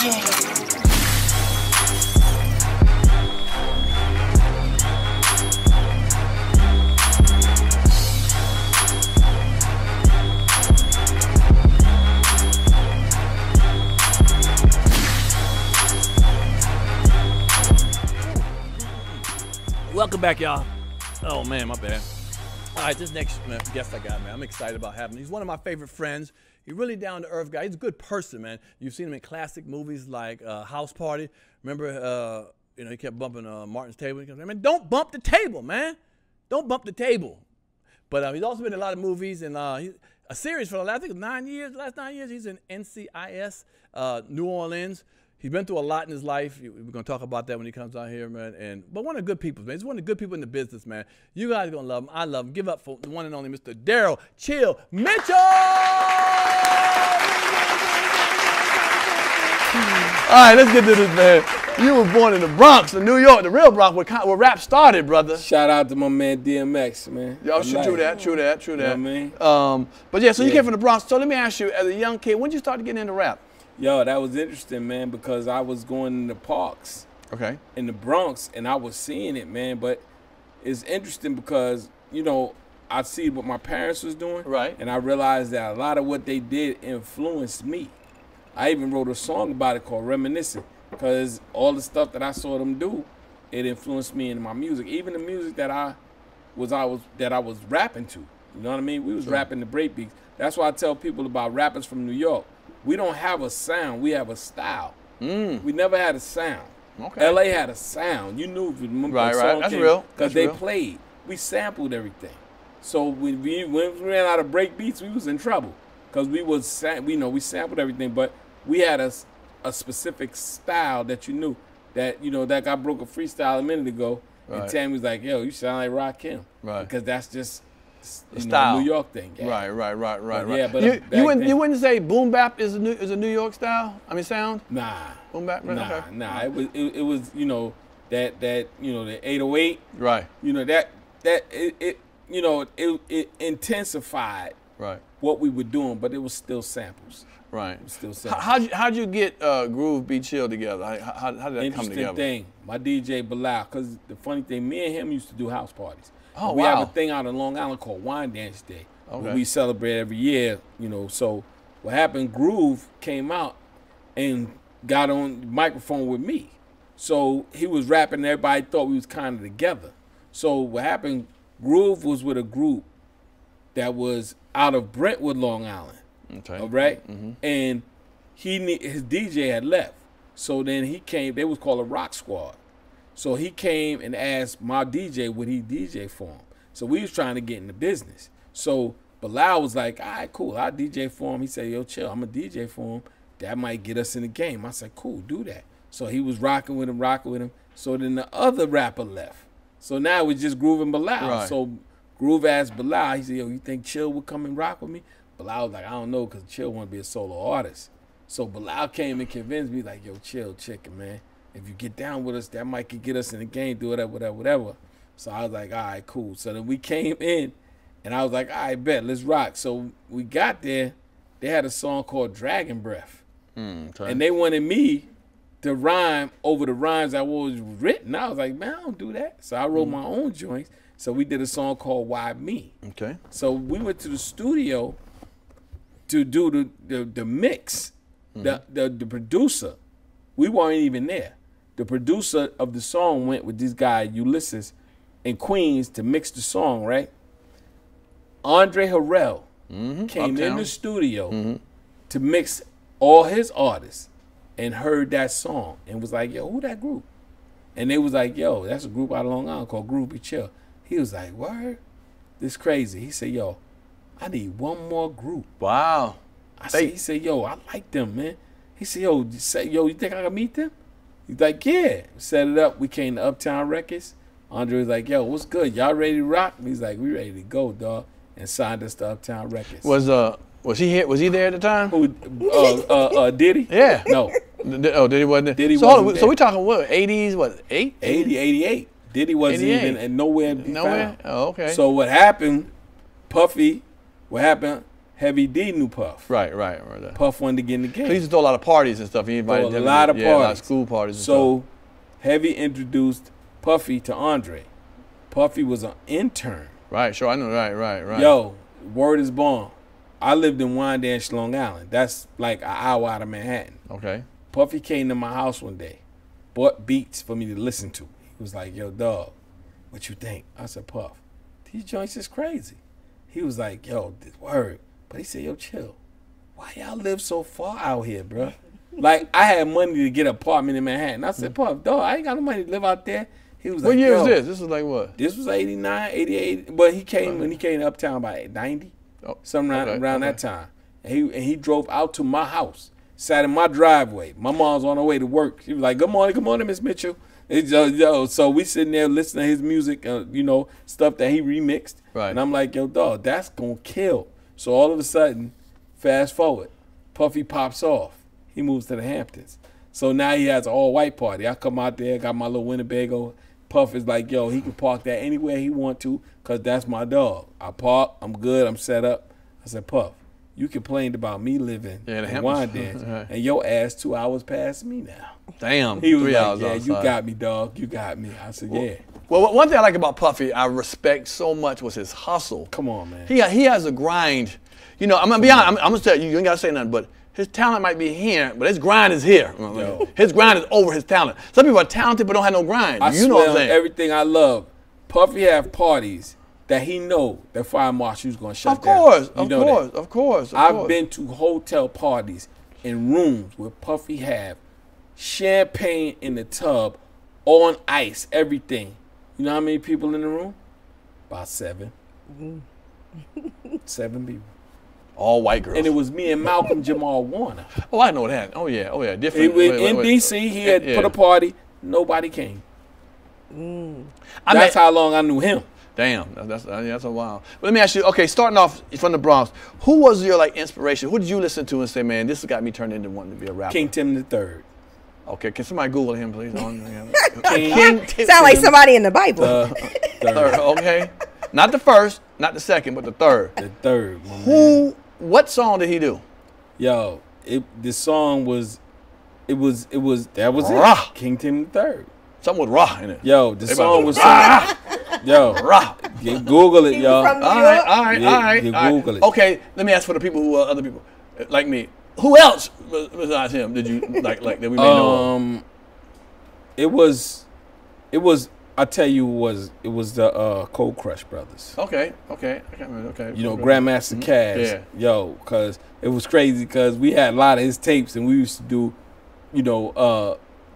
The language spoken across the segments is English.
Welcome back, y'all. Oh man, my bad. All right, this next guest I got, man, I'm excited about having him. He's one of my favorite friends. He's really down to earth guy. He's a good person, man. You've seen him in classic movies like House Party. Remember, you know, he kept bumping Martin's table. He goes, man, don't bump the table, man. Don't bump the table. But he's also been in a lot of movies and a series for the last, I think, 9 years. The last 9 years, he's in NCIS, New Orleans. He's been through a lot in his life. We're going to talk about that when he comes out here, man. But one of the good people, man. He's one of the good people in the business, man. You guys are going to love him. I love him. Give up for the one and only Mr. Daryl Chill Mitchell! All right, let's get to this, man. You were born in the Bronx, in New York, the real Bronx, where rap started, brother. Shout out to my man DMX, man. Y'all should do that, true that. You know what I mean? But yeah, so you came from the Bronx. So let me ask you, as a young kid, when did you start getting into rap? Yo, that was interesting, man, because I was going in the parks in the Bronx, and I was seeing it, man. But it's interesting because, you know, I see what my parents was doing, and I realized that a lot of what they did influenced me. I even wrote a song about it called Reminiscing, because all the stuff that I saw them do, it influenced me in my music. Even the music that I was rapping to. You know what I mean? We was rapping the breakbeats. That's why I tell people about rappers from New York. We don't have a sound. We have a style. We never had a sound. LA had a sound. You knew if you remember the song That's real. Because they played. We sampled everything. So when we ran out of break beats, we was in trouble. Because we sampled everything, but we had a specific style that you knew. That, you know, that guy broke a freestyle a minute ago, and Tammy was like, yo, you sound like Rakim. Because that's just the style. New York thing. Yeah. Right. Yeah, but you wouldn't say boom bap is a New York style? I mean sound? Nah. Boom bap? Nah. It was you know that you know the 808. Right. You know it intensified what we were doing, but it was still samples. Right. It was still samples. How'd you get Groove Be Chill together? How did that come together? Interesting thing. My DJ Bilal, because the funny thing, me and him used to do house parties. Oh, we have a thing out in Long Island called Wine Dance Day. We celebrate every year, you know. So what happened, Groove came out and got on the microphone with me. So he was rapping and everybody thought we was kind of together. So what happened, Groove was with a group that was out of Brentwood, Long Island. All right? And his DJ had left. So then he came, they was called a Rock Squad. So he came and asked my DJ would he DJ for him. So we was trying to get in the business. So Bilal was like, all right, cool, I'll DJ for him. He said, yo, chill, I'm a DJ for him. That might get us in the game. I said, cool, do that. So he was rocking with him. So then the other rapper left. So now it was just Groove and Bilal. So Groove asked Bilal, he said, yo, you think Chill would come and rock with me? Bilal was like, I don't know, because Chill want to be a solo artist. So Bilal came and convinced me, like, yo, Chill, chicken, man. If you get down with us, that might get us in the game, do whatever. So I was like, all right, cool. So then we came in, and I was like, all right, bet, let's rock. So we got there. They had a song called Dragon Breath. And they wanted me to rhyme over the rhymes that was written. I was like, man, I don't do that. So I wrote my own joints. So we did a song called Why Me. So we went to the studio to do the mix. The producer, we weren't even there. The producer of the song went with this guy, Ulysses, in Queens to mix the song, right? Andre Harrell came in the studio to mix all his artists and heard that song and was like, yo, who that group? And they was like, yo, that's a group out of Long Island called Groove Be Chill. He was like, word? This crazy. He said, yo, I need one more group. Wow. He said, yo, I like them, man. He said, yo, you think I can meet them? He's like, yeah. Set it up. We came to Uptown Records. Andre was like, yo, what's good? Y'all ready to rock? He's like, we ready to go, dog. And signed us to Uptown Records. Was he here? Was he there at the time? Who? Diddy? Yeah. No. Diddy wasn't there. Diddy wasn't there. So we talking what? 80s? What? 8? 88. Diddy wasn't 88. Even nowhere to be found. Oh, okay. So what happened? Puffy. What happened? Heavy D knew Puff. Right. Puff wanted to get in the game. So he used to throw a lot of parties and stuff. He invited a lot of parties. A lot of school parties and so Heavy introduced Puffy to Andre. Puffy was an intern. Right, sure, I know. Right. Yo, word is born. I lived in Wyandanch, Long Island. That's like an hour out of Manhattan. Okay. Puffy came to my house one day, bought beats for me to listen to. He was like, yo, dog, what you think? I said, Puff, these joints is crazy. He was like, yo, this word. But he said, yo, chill. Why y'all live so far out here, bro? Like, I had money to get an apartment in Manhattan. I said, Puff, dog, I ain't got no money to live out there. He was what like, year was this? This was like what? This was 89, 88. But he came when he came to Uptown by 90, something around that time. And he drove out to my house, sat in my driveway. My mom's on her way to work. She was like, good morning, Miss Mitchell. So we sitting there listening to his music, stuff that he remixed. Right. And I'm like, yo, dog, that's going to kill. So all of a sudden, fast forward, Puffy pops off. He moves to the Hamptons. So now he has an all-white party. I come out there, got my little Winnebago. Puff is like, yo, he can park that anywhere he want to because that's my dog. I park, I'm good, I'm set up. I said, Puff, you complained about me living in Wyandanch, right. And your ass 2 hours past me now. Damn, he was 3 like, hours yeah, outside. You got me, dog. You got me. I said, yeah. Well, one thing I like about Puffy, I respect so much, was his hustle. Come on, man. He has a grind. I'm going to be honest, I'm going to tell you, you ain't got to say nothing, but his talent might be here, but his grind is here. Yo. His grind is over his talent. Some people are talented but don't have no grind. I you know what I'm saying? Everything I love. Puffy have parties that he know the fire marshal's going to shut down. Of course. I've been to hotel parties in rooms where Puffy have champagne in the tub, on ice, everything. You know how many people in the room? About 7. 7 people. All white girls. And it was me and Malcolm Jamal Warner. Oh, I know that. Oh, yeah. Different. In D.C., he had put a party. Nobody came. That's how long I knew him. Damn, that's a while. But let me ask you, okay, starting off from the Bronx, who was your inspiration? Who did you listen to and say, man, this has got me turned into wanting to be a rapper? King Tim III. Okay, can somebody Google him, please? Sound like somebody in the Bible. Third, okay. Not the first, not the second, but the third. The third. What song did he do? Yo, the song was Rah. it. King Tim III. Something with Rah in it. Yo, the song was yo, Rah. Google it, y'all. All right. Google it. Okay, let me ask for the people who are other people like me. Who else besides him did you like that we may know of? It was. I tell you, it was the Cold Crush brothers. Okay. I can't remember. Okay. Grandmaster Cass. Yeah. Yo, cause it was crazy because we had a lot of his tapes and we used to do,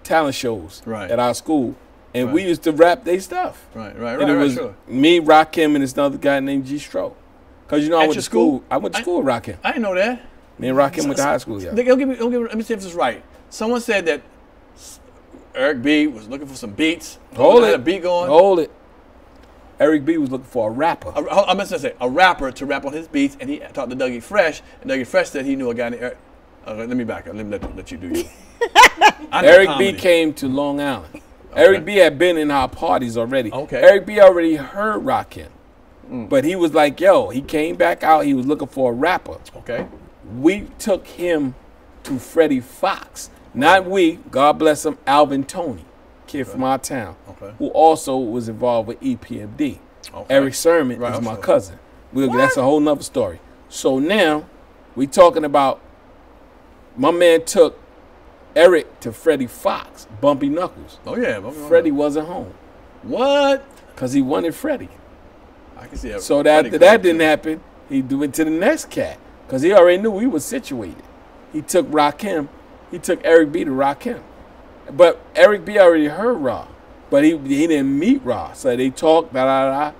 talent shows at our school, and we used to rap their stuff. Right. And it was me, Rakim, and this another guy named G Stro. Cause I went to school. I went to school with Rakim. I didn't know that. Me and Rakim went to high school. Yeah. Let me see if this is right. Someone said that Eric B was looking for some beats. Hold it. A beat going. Hold it. Eric B was looking for a rapper. I meant to say a rapper to rap on his beats, and he talked to Dougie Fresh, and Dougie Fresh said he knew a guy named Eric. Let me back up. Let me let you do you. Eric B came to Long Island. Okay. Eric B had been in our parties already. Okay. Eric B already heard Rakim. But he was like, yo, he came back out. He was looking for a rapper. Okay. We took him to Freddie Fox. Not we, God bless him, Alvin Toney, kid from our town, who also was involved with EPMD. Okay. Eric Sermon is my cousin. That's a whole nother story. So now we talking about my man took Eric to Freddie Fox, Bumpy Knuckles. Oh, yeah. Freddie wasn't home. What? Because he wanted Freddie. I can see that. So that didn't happen. He went to the next cat because he already knew we was situated. He took Rakim. He took Eric B to Rakim. But Eric B already heard Ra. But he didn't meet Ra. So they talked, and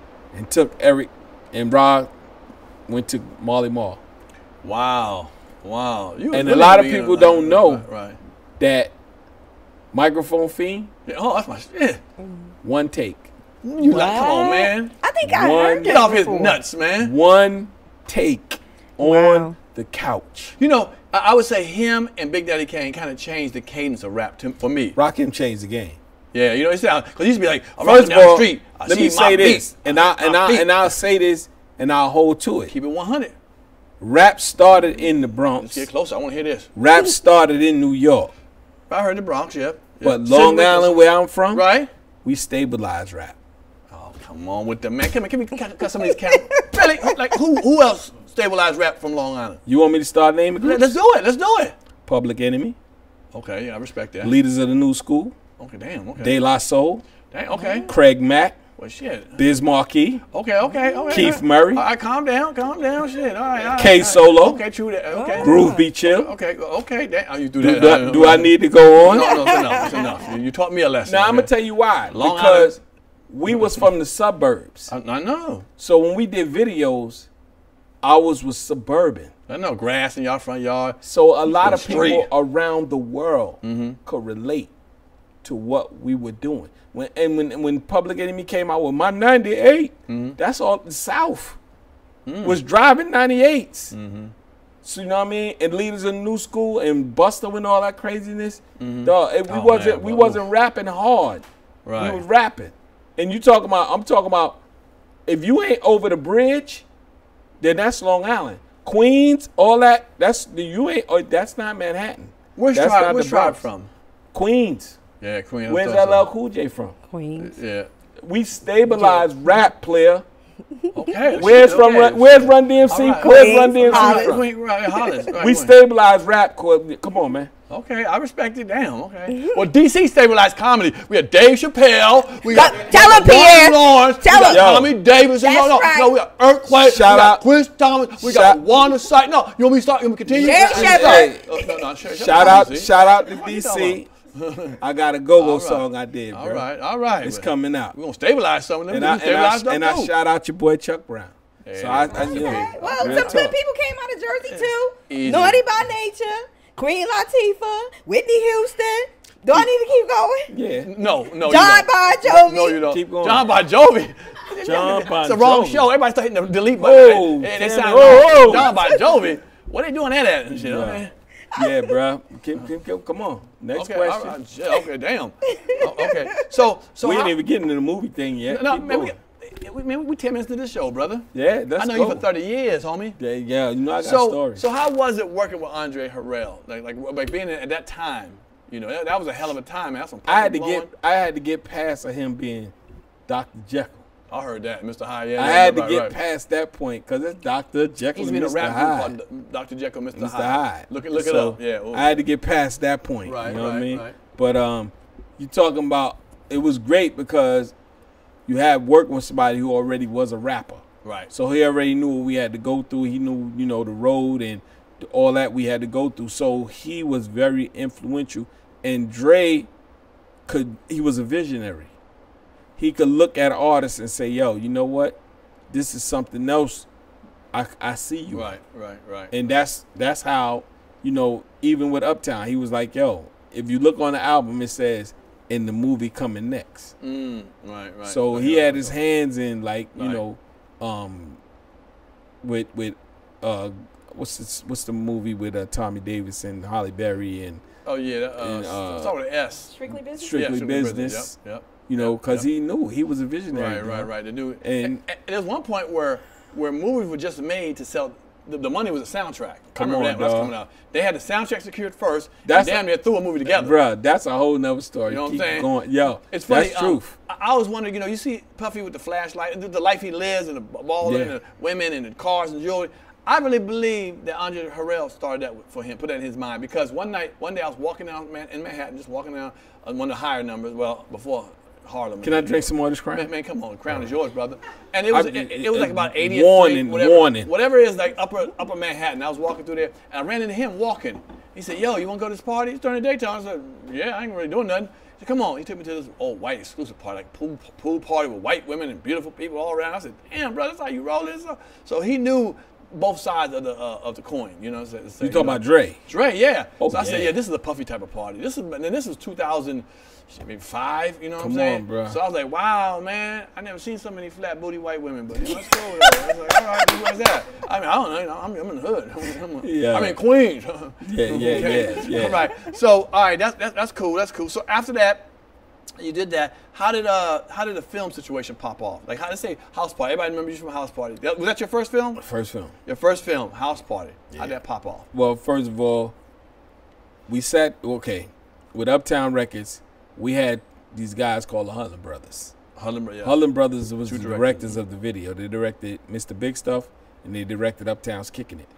took Eric, and Ra went to Marley Marl. Wow. And a lot of people don't know that Microphone Fiend. Yeah, oh, that's my shit. One take. You come on, man. I think I heard Get off his nuts, man. One take on the couch. I would say him and Big Daddy Kane kind of changed the cadence of rap for me. Rakim changed the game. Yeah, it's because he used to be like, first of all, down the street, let me say this, and I'll say this, and I'll hold to it. Keep it 100. Rap started in the Bronx. Let's get closer. I want to hear this. Rap started in New York. I heard the Bronx, yeah. But Long Island, where I'm from, right? We stabilized rap. Oh, come on with the man. Come on, cut some of these counts. Really? Like, who else stabilized rap from Long Island? You want me to start naming groups? Let's do it. Let's do it. Public Enemy. Okay, yeah, I respect that. Leaders of the New School. Okay, damn, okay. De La Soul. Dang, okay. Craig Mack. Well, shit. Biz Markie. Okay. Keith Murray. All right, calm down, shit. All right. K Solo. Okay, true that. Okay. Groove Be Chill. Okay. Damn, you do that. Do I need to go on? No, it's enough. You taught me a lesson. Now, I'm going to tell you why. Because we was from the suburbs. I know. So when we did videos, ours was suburban. I know, grass in y'all front yard. So a lot of people around the world could relate to what we were doing. When Public Enemy came out with my 98, that's all the South was driving 98s. So you know what I mean? And Leaders of the New School and Busta and all that craziness. Dog, we wasn't rapping hard. Right. We was rapping. And I'm talking about if you ain't over the bridge, then that's Long Island. Queens, all that, that's not Manhattan. Where's Tribe from? Queens. Yeah, Queens. Where's LL Cool J from? Queens. Yeah. We stabilized rap, player. Okay. Where's Run DMC? Right. Where's Run DMC Hollis. from? We stabilized rap. Come on, man. Okay, I respect it. Damn. Okay. Well, DC stabilized comedy. We had Dave Chappelle. We got tell him, Pierre. Lawrence. Tell him. Tommy Davis. No, we got Earthquake. Shout out Chris Thomas. We got Wanda Sykes. No, you want me to start? You want me to continue? Shout out to DC. I got a go-go song I did, bro. All right. It's coming out. We're going to stabilize some of them. And I shout out your boy Chuck Brown. Yeah. So well, some good people came out of Jersey, too. Easy. Naughty by Nature, Queen Latifah, Whitney Houston. Do I need to keep going? Yeah. No. John Bon Jovi. No, you don't. Keep going. John Bon Jovi. It's the wrong show. Everybody start hitting the delete button. They sound John Bon Jovi. What are they doing that at and shit? Okay. Yeah, bro. Come on. Next question. Right. Okay, damn. Okay. So we ain't even getting to the movie thing yet. No, man, we 10 minutes to this show, brother. Yeah, that's I know you for 30 years, homie. Yeah, you know I got stories. So how was it working with Andre Harrell? Like being at that time, you know, that was a hell of a time, man. That's some I had to get past him being Dr. Jekyll. I heard that, Mr. Hyde. Yeah, I had to get past that point because it's Dr. Jekyll He's and been Mr. a rap Hyde. group called Dr. Jekyll, Mr. Hyde. Look it up. Yeah. Ooh. I had to get past that point. Right, you know what I mean? Right. But you talking about it was great because you had worked with somebody who already was a rapper. Right. So he already knew what we had to go through. He knew, you know, the road and all that we had to go through. So he was very influential. And Dre he was a visionary. He could look at artists and say, yo, you know what? This is something else. I see you. Right. And that's how, you know, even with Uptown, he was like, yo, if you look on the album, it says, in the movie coming next. Right. So he had his hands in, like, you know, with what's the movie with Tommy Davis and Halle Berry and start with an S. Strictly Business. Strictly Business. Yep. You know, because he knew he was a visionary. Right. They knew it. And there was one point where movies were just made to sell. The money was a soundtrack. Come I remember on, that when dog. coming out. They had the soundtrack secured first. That's and damn near threw a movie together. Bruh, that's a whole nother story. You know what Keep I'm saying? Going. Yo, it's funny. That's truth. I always wondered, you know, you see Puffy with the flashlight, the life he lives, and the baller, and the women, and the cars and jewelry. I really believe that Andre Harrell started that for him, put that in his mind. Because one day I was walking down in Manhattan, just walking down one of the higher numbers, before Harlem. Can I drink some more of this Crown? Man, come on, the Crown is yours, brother. And it was like about 80th Warning. Whatever it is, like upper Manhattan. I was walking through there, and I ran into him walking. He said, yo, you want to go to this party? It's during the daytime. I said, yeah, I ain't really doing nothing. He said, come on. He took me to this old white exclusive party, like pool party with white women and beautiful people all around. I said, damn, brother, that's how you roll this? So he knew both sides of the coin, you know. You talking about Dre? Dre, yeah. Oh, so I said, yeah, this is a Puffy type of party. This was 2005, you know what I'm saying? Come on, bro. So I was like, wow, man, I never seen so many flat booty white women, but let's go with that. I was like, all right, where's that? I mean, I don't know, you know, I'm in the hood. I'm in Queens. Yeah. All right. So, all right, that's cool. So after that, You did that. How did the film situation pop off? Like, how to say House Party? Everybody remembers you from House Party. Was that your first film? First film. Your first film, House Party. Yeah. How did that pop off? Well, first of all, we sat with Uptown Records. We had these guys called the Hudlin Brothers. Hudlin Brothers was the directors of the video. They directed Mr. Big Stuff, and they directed Uptown's Kicking It.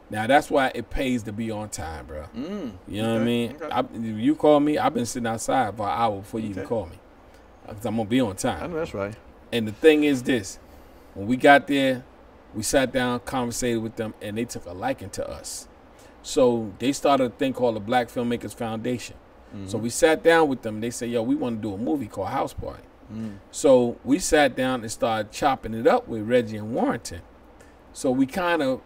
Now, that's why it pays to be on time, bro. You know what I mean? Okay. You call me, I've been sitting outside for an hour before you even call me. Because I'm going to be on time. I know that's right. And the thing is this. When we got there, we sat down, conversated with them, and they took a liking to us. So they started a thing called the Black Filmmakers Foundation. So we sat down with them, and they said, yo, we want to do a movie called House Party. So we sat down and started chopping it up with Reggie and Warrington. So we kind of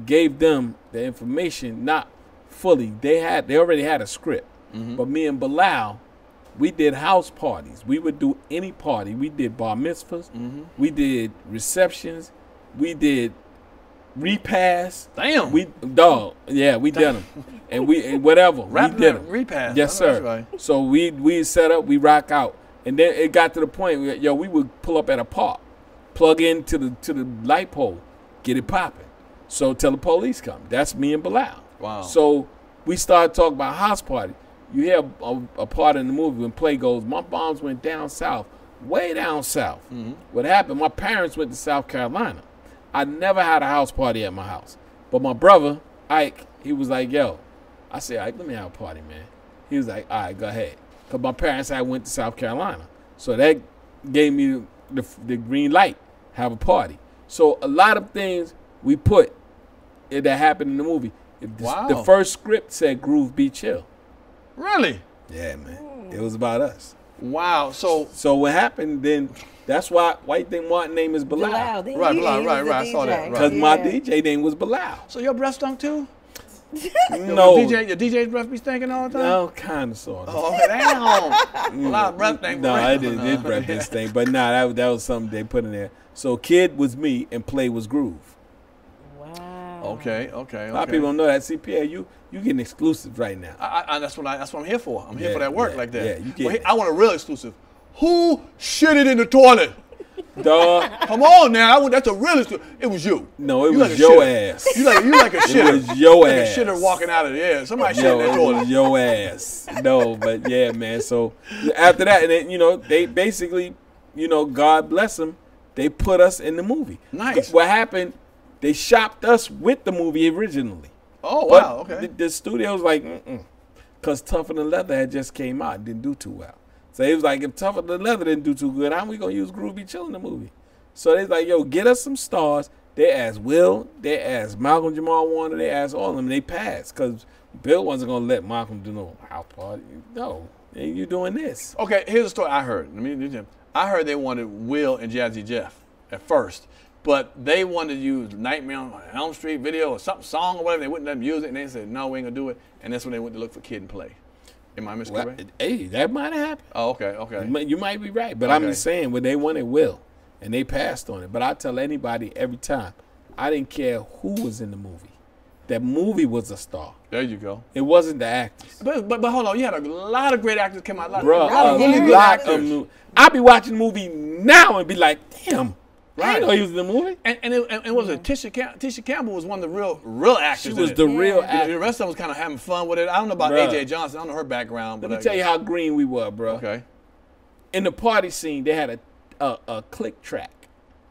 gave them the information, not fully. They already had a script. But me and Bilal, we did house parties. We would do any party. We did bar mitzvahs. We did receptions. We did repasts. Damn. We did them. And whatever. We did them. Repast. Yes, sir. Right. So we set up, we rock out. And then it got to the point where, we would pull up at a park, plug into the light pole, get it popping. So till the police come. That's me and Bilal. Wow. So we started talking about House Party. You hear a part in the movie when play goes, my moms went down south, way down south. What happened, my parents went to South Carolina. I never had a house party at my house. But my brother, Ike, he was like, yo. I said, Ike, let me have a party, man. He was like, all right, go ahead. Because my parents had went to South Carolina. So that gave me the green light, have a party. So a lot of things we put that happened in the movie. Wow. The first script said Groove Be Chill. Really? Yeah, man. It was about us. Wow. So what happened then, that's why White Thing Martin name is Bilal. Right. I saw that. Because my DJ name was Bilal. So your breath stunk too? No. Your DJ's breath be stinking all the time? No, kind of, sort of. Oh, damn. A lot of breath stink. No, I didn't. His breath didn't stink. But nah, that was something they put in there. So Kid was me and Play was Groove. Okay. A lot of people don't know that. See, Pierre, you getting exclusive right now. That's what I'm here for. I'm here for that work like that. Yeah, you get I want a real exclusive. Who shitted in the toilet? Dog. Come on now. That's a real exclusive. It was you. No, it you was like your shitter. ass. You like a shitter. It was your like ass. a shitter walking out of the air. Somebody shit in that It toilet. was your ass. No, but yeah, man. So after that, and then, they basically, God bless them, they put us in the movie. Nice. What happened? They shopped us with the movie originally. Oh, but wow, okay. The studio was like, because Tougher Than Leather had just came out and didn't do too well. So it was like, if Tougher Than Leather didn't do too good, how are we going to use Groove Be Chill in the movie? So they was like, yo, get us some stars. They asked Will, they asked Malcolm Jamal Warner, they asked all of them, and they passed. Because Bill wasn't going to let Malcolm do no house party. No, you doing this. Okay, here's a story I heard. I heard they wanted Will and Jazzy Jeff at first. But they wanted to use Nightmare on Elm Street video or some song or whatever. They wouldn't let them use it, and they said, no, we ain't going to do it. And that's when they went to look for Kid and Play. Am I miscorrect? Well, hey, that might have happened. Oh, okay. You might be right. But I'm just saying, when they wanted Will, and they passed on it. But I tell anybody every time, I didn't care who was in the movie. That movie was a star. There you go. It wasn't the actors. But hold on. You had a lot of great actors come out. Bro, a lot of I be watching the movie now and be like, damn. Right. I didn't know he was in the movie. And it was Tisha Campbell was one of the real actors. She was the real actor. The rest of them was kind of having fun with it. I don't know about A.J. Johnson. I don't know her background. Let me tell you how green we were, bro. Okay. In the party scene, they had a click track.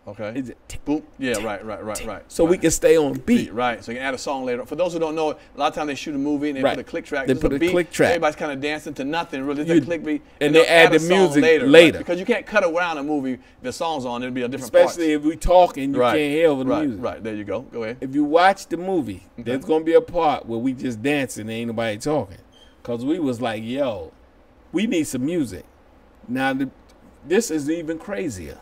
Okay. Is it boom? Yeah, right. So we can stay on beat. Right. So you can add a song later. For those who don't know, a lot of times they shoot a movie and they put a click track. They put a click track. Everybody's kind of dancing to nothing. Really, it's a click beat. And they add the music later. Right? Because you can't cut around a movie. If the song's on, it'll be a different part. Especially if we talking, you can't hear over the music. Right. There you go. Go ahead. If you watch the movie, there's gonna be a part where we just dancing and ain't nobody talking, cause we was like, yo, we need some music. Now this is even crazier.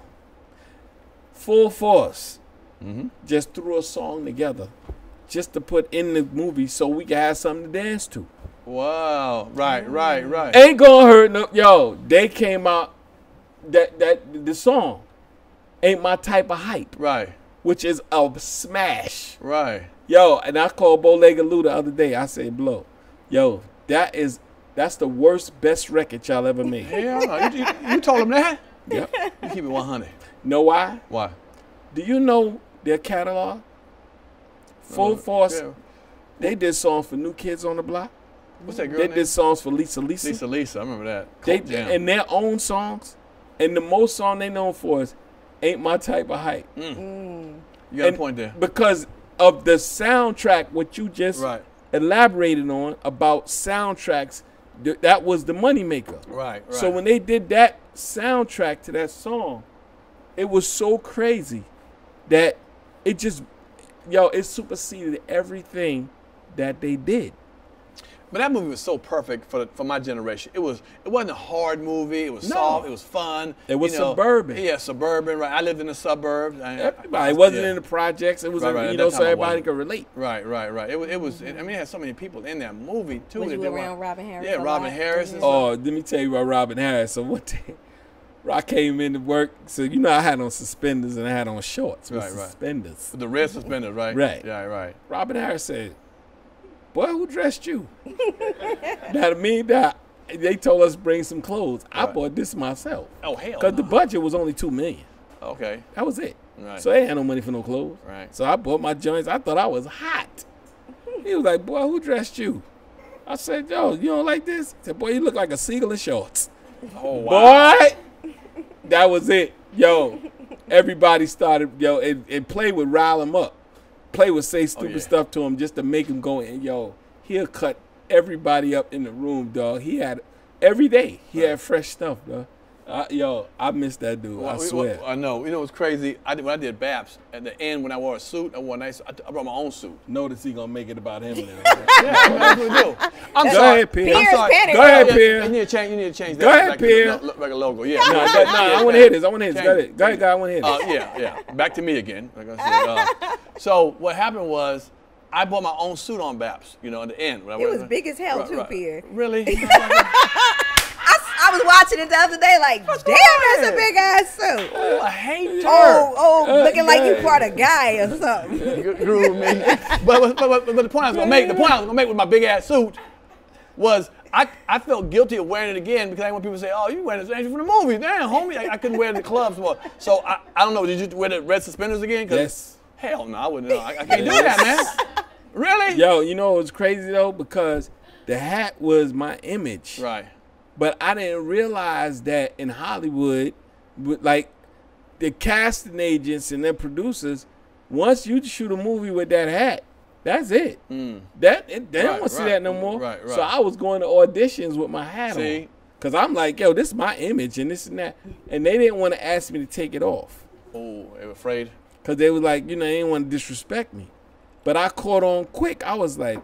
Full Force just threw a song together just to put in the movie so we could have something to dance to. Wow. Right. Ain't gonna hurt no. Yo, they came out that the song Ain't My Type of Hype. Right. Which is a smash. Right. Yo, and I called Bow Legged Lou the other day. I said, Blow, yo, that is that's the worst, best record y'all ever made. Hell no. You told him that? Yep. You keep it 100. Know why? Why? Do you know their catalog? Full Force. Yeah. They did songs for New Kids on the Block. What's that girl They name? did songs for Lisa. Lisa, I remember that. And their own songs. And the most song they known for is Ain't My Type of Hype. You got a point there. Because of the soundtrack, what you just elaborated on about soundtracks, that was the moneymaker. Right. So when they did that soundtrack to that song, it was so crazy that it just, it superseded everything that they did. But that movie was so perfect for my generation. It wasn't a hard movie. It was soft. It was fun. It was suburban. Yeah, suburban. Right. I lived in the suburbs. Everybody wasn't in the projects. It was, so everybody could relate. Right. It was. I mean, it had so many people in that movie too. Was you around Robin Harris? Yeah, Robin Harris. Oh, let me tell you about Robin Harris. So one day, I came into work. So I had on suspenders and I had on shorts with suspenders. With the red suspenders, right? Right. Yeah, right. Robin Harris said, "Boy, who dressed you?" They told us bring some clothes. I bought this myself. Oh, hell. Because the budget was only $2 million. Okay. That was it. Right. So they had no money for no clothes. Right. So I bought my joints. I thought I was hot. He was like, "Boy, who dressed you?" I said, "Yo, you don't like this?" He said, "Boy, you look like a seagull in shorts." Oh, wow. Boy, that was it. Yo, everybody started, and Play would rile him up. Play would say stupid stuff to him just to make him go, and he'll cut everybody up in the room, dog. He had, every day, he had fresh stuff, dog. I miss that dude, I swear. I know. You know what's crazy? When I did Baps, at the end when I wore a suit, I brought my own suit. Notice he gonna make it about him now. Yeah, that's what we do. Go ahead, Pierre. Pierre's panic. Go ahead, Pierre. You need to change that. Go ahead, Pierre. Look like a logo. Yeah. No, I want to hear this. Go ahead, guy. I want to hear this. Yeah. Back to me again. Like I said. So what happened was, I bought my own suit on Baps. At the end. It was big as hell too, Pierre. Really? I was watching it the other day, like, damn, that's a big ass suit. Oh, I hate her. Looking like you part of Guy or something. Grew me. But the point I was gonna make with my big ass suit was I felt guilty of wearing it again because I didn't want people to say, "Oh, you wearing this from the movie, damn, homie." I couldn't wear it in the clubs more. So I don't know. Did you wear the red suspenders again? Yes. Hell no, I wouldn't. I can't do that, man. Really? Yo, it was crazy though because the hat was my image. Right. But I didn't realize that in Hollywood, like the casting agents and their producers, once you shoot a movie with that hat, that's it. They don't want to see that no more. Right. So I was going to auditions with my hat on. Because I'm like, yo, this is my image and this and that. And they didn't want to ask me to take it off. Oh, they were afraid? Because they were like, they didn't want to disrespect me. But I caught on quick. I was like,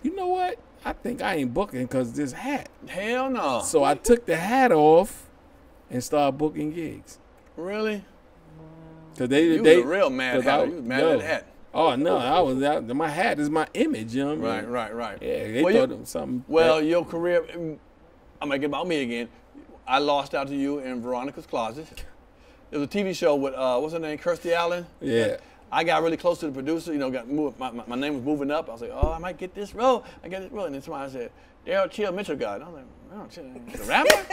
you know what? I think I ain't booking because this hat. Hell no. So I took the hat off and started booking gigs. Really? Cause you was a real mad hat. You was mad at the hat. Oh no, my hat is my image. You know what I mean? Right. Yeah, they thought it was something. Well, your career. I'm gonna get about me again. I lost out to you in Veronica's Closet. It was a TV show with what's her name, Kirstie Alley. Yeah. I got really close to the producer, got moved, my name was moving up. I was like, oh, I might get this role. And then somebody said, Daryl Chill Mitchell got it. I was like, oh, Chill, the rapper?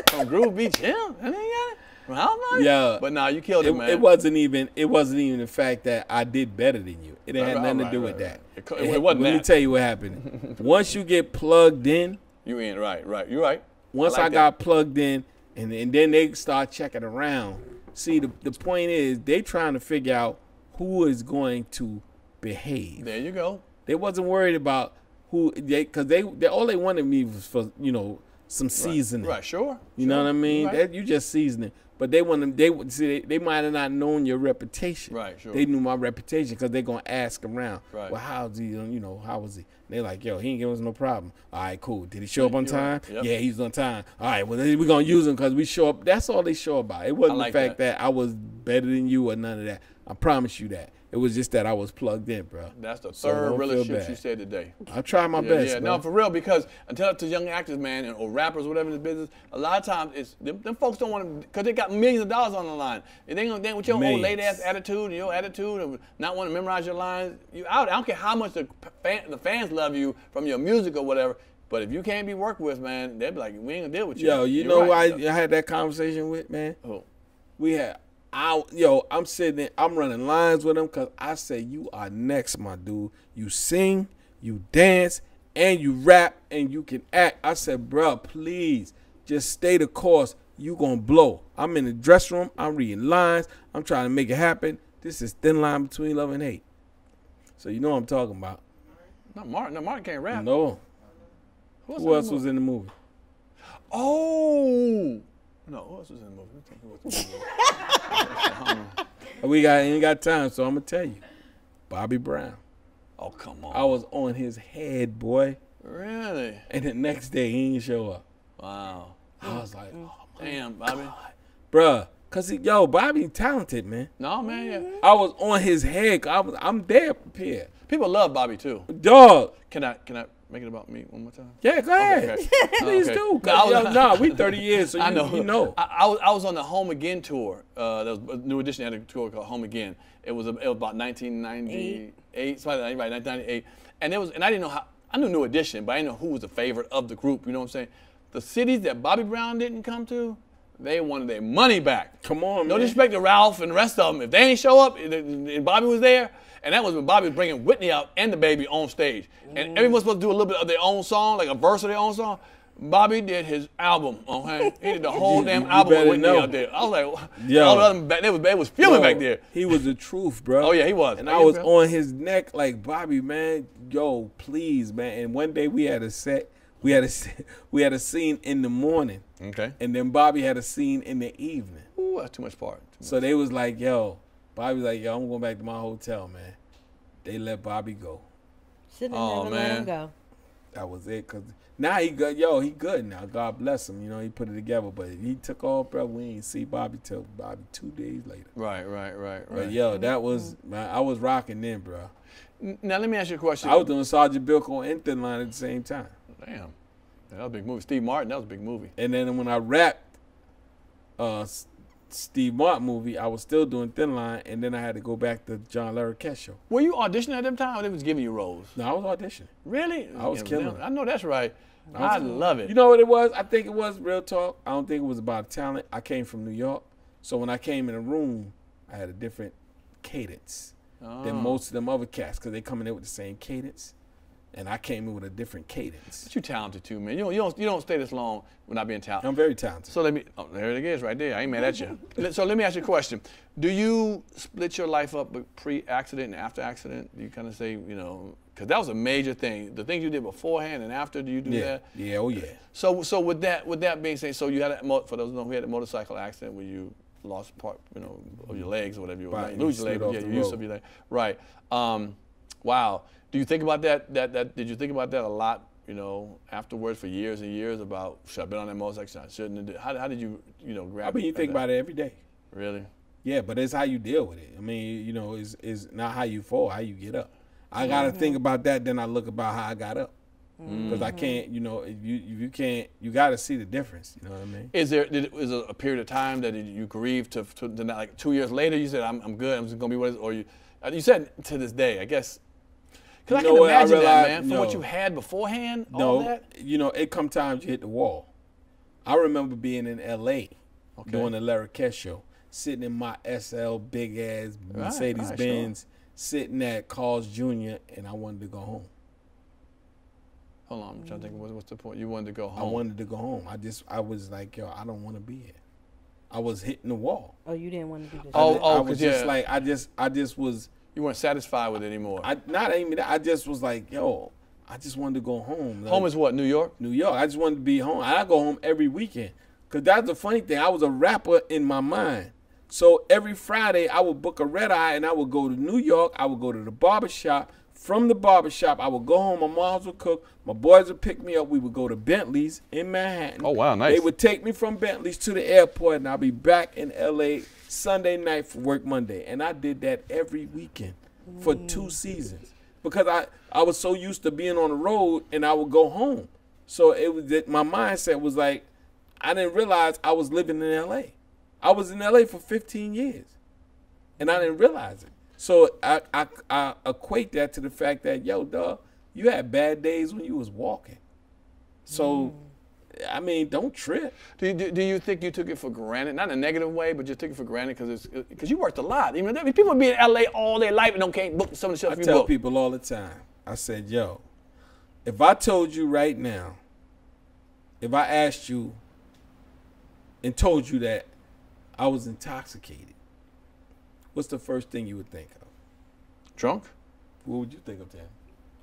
From Groove Beach Hill? And then he got it? From House? Yeah. But nah, you killed it, man. It wasn't even the fact that I did better than you. It had nothing to do with that. It wasn't that. Let me tell you what happened. Once you get plugged in. You in, right. You're right. Once I got plugged in, and then they start checking around. See, the point is, they trying to figure out who is going to behave. There you go. They wasn't worried about who because they all they wanted me was for some seasoning. Right, sure. You know what I mean? Right. You just seasoning. But they might have not known your reputation. Right, sure. They knew my reputation because they're gonna ask around. Right. Well, how's he? How was he? They're like, yo, he ain't giving us no problem. All right, cool. Did he show up on time? Right. Yep. Yeah, he's on time. All right, well, we're gonna use him because we show up. That's all they show about. It wasn't the fact that I was better than you or none of that. I promise you that. It was just that I was plugged in, bro. That's the third realest shit she said today. I try my best. Yeah, no, for real, because I tell it to young actors, man, or rappers, whatever in the business, a lot of times it's them folks don't want to, because they got millions of dollars on the line. If they ain't with your old late ass attitude and your attitude of not want to memorize your lines, you out. I don't care how much the fans love you from your music or whatever. But if you can't be worked with, man, they'd be like, we ain't gonna deal with you. Yo, you know who I had that conversation with, man? Who? I'm sitting there, I'm running lines with him because I said, you are next, my dude. You sing, you dance, and you rap, and you can act. I said, bro, please, just stay the course. You gonna blow. I'm in the dressing room. I'm reading lines. I'm trying to make it happen. This is thin line between love and hate. So you know what I'm talking about. Not Martin. No, Martin can't rap. No. Who else was in the movie? Oh. No, who else was in the movie? We ain't got time, so I'm gonna tell you. Bobby Brown. Oh, come on. I was on his head, boy. Really? And the next day he didn't show up. Wow. I was like, oh my damn, Bobby. God. Bruh, cause Bobby talented, man. No, man, yeah. I was on his head. I'm there, Pierre. People love Bobby too. Dog. Can I make it about me one more time? Yeah, go ahead. Okay. Please do. We 30 years, so you know. I was on the Home Again tour. There was a New Edition had a tour called Home Again. It was about 1998, something like 1998, and I didn't know how. I knew New Edition, but I didn't know who was the favorite of the group. You know what I'm saying? The cities that Bobby Brown didn't come to, they wanted their money back. Come on, no man. disrespect to Ralph and the rest of them. If they ain't show up and Bobby was there, and that was when Bobby was bringing Whitney out and the baby on stage, and everyone's supposed to do a little bit of their own song, like a verse of their own song. Bobby did his album, okay? He did the whole damn album with Whitney out there. I was like, all the other back, they was feeling back there. He was the truth, bro. Oh yeah, he was. And I was on his neck like, Bobby, man, yo, please, man. And one day we had a set. We had a scene in the morning. Okay. And then Bobby had a scene in the evening. Ooh, that's too much part. So they was like, Bobby was like, I'm going back to my hotel, man. They let Bobby go. Shouldn't have never let him go. That was it. Cause now he good. He good now. God bless him. You know, he put it together. But he took off, bro. We ain't see Bobby till 2 days later. Right. But that was, man, I was rocking then, bro. Now let me ask you a question. I was doing Sergeant Bilko and Thin Line at the same time. Damn. That was a big movie. Steve Martin, that was a big movie. And then when I rapped Steve Martin movie, I was still doing Thin Line, and then I had to go back to John Larroquette show. Were you auditioning at that time, or they was giving you roles? No, I was auditioning. Really? I was killing it. I know that's right. I love it. You know what it was? I think it was real talk. I don't think it was about talent. I came from New York, so when I came in a room, I had a different cadence than most of them other cats, because they come in there with the same cadence. And I came in with a different cadence. But you're talented too, man. You don't stay this long without being talented. I'm very talented. So there it is right there. I ain't mad at you. So let me ask you a question. Do you split your life up with pre-accident and after accident? Do you kind of say, because that was a major thing. The things you did beforehand and after, do you do that? Yeah, oh yeah. So with that being said, so you had for those who know, we had a motorcycle accident where you lost part, of your legs or whatever. You lose your leg, you use of your leg. Right. Wow. Do you think about that? Did you think about that a lot? Afterwards for years and years about should I have been on that motorcycle? I shouldn't have. How did you grab? I mean, you think about it every day. Really? Yeah, but it's how you deal with it. I mean, it's not how you fall, how you get up. I gotta think about that. Then I look about how I got up because I can't. You can't. You gotta see the difference. You know what I mean? Is there a period of time that you grieved to not, like 2 years later? You said I'm good. I'm just gonna be with it, or you said to this day. I guess. Because I can imagine that, man, from what you had beforehand, all that. It come times you hit the wall. I remember being in L.A. doing the Larroquette show, sitting in my SL big-ass Mercedes-Benz, sitting at Carl's Jr., and I wanted to go home. Hold on, I'm trying to think, what's the point? You wanted to go home. I wanted to go home. I was like, I don't want to be here. I was hitting the wall. Oh, you didn't want to do this. I was just like, I just was. You weren't satisfied with it anymore. Not even that. I just was like, I just wanted to go home. Like, home is what, New York? New York. I just wanted to be home. I go home every weekend. Because that's the funny thing. I was a rapper in my mind. So every Friday, I would book a red eye, and I would go to New York. I would go to the barbershop. From the barbershop, I would go home. My moms would cook. My boys would pick me up. We would go to Bentley's in Manhattan. Oh, wow, nice. They would take me from Bentley's to the airport, and I'll be back in L.A. Sunday night for work Monday. And I did that every weekend for 2 seasons because I was so used to being on the road, and I would go home. So it was that my mindset was like, I didn't realize I was living in L.A. I was in L.A. for 15 years, and I didn't realize it. So I equate that to the fact that, dog, you had bad days when you was walking. So, I mean, don't trip. Do you think you took it for granted? Not in a negative way, but you took it for granted because you worked a lot. Even people be in LA all their life and can't book some of the stuff you book. I tell people all the time. I said, yo, if I told you right now, if I asked you and told you that I was intoxicated, what's the first thing you would think of? Drunk? What would you think of, Tam?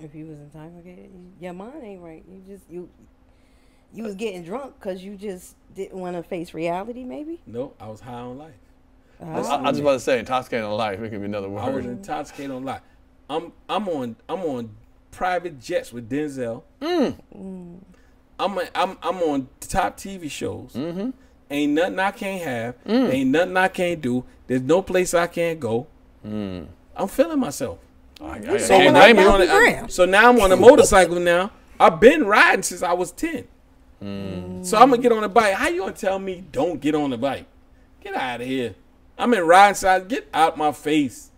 If you was intoxicated, your mind ain't right. You was getting drunk because you just didn't want to face reality, maybe? No, I was high on life. I was just about to say intoxicated on life. It could be another word. I was intoxicated on life. I'm on private jets with Denzel. I'm on top TV shows. Mm-hmm. Ain't nothing I can't have. Ain't nothing I can't do. There's no place I can't go. I'm feeling myself. So now I'm on a motorcycle now. I've been riding since I was 10. So I'm going to get on a bike. How you going to tell me don't get on the bike? Get out of here. I'm in riding side. Get out my face.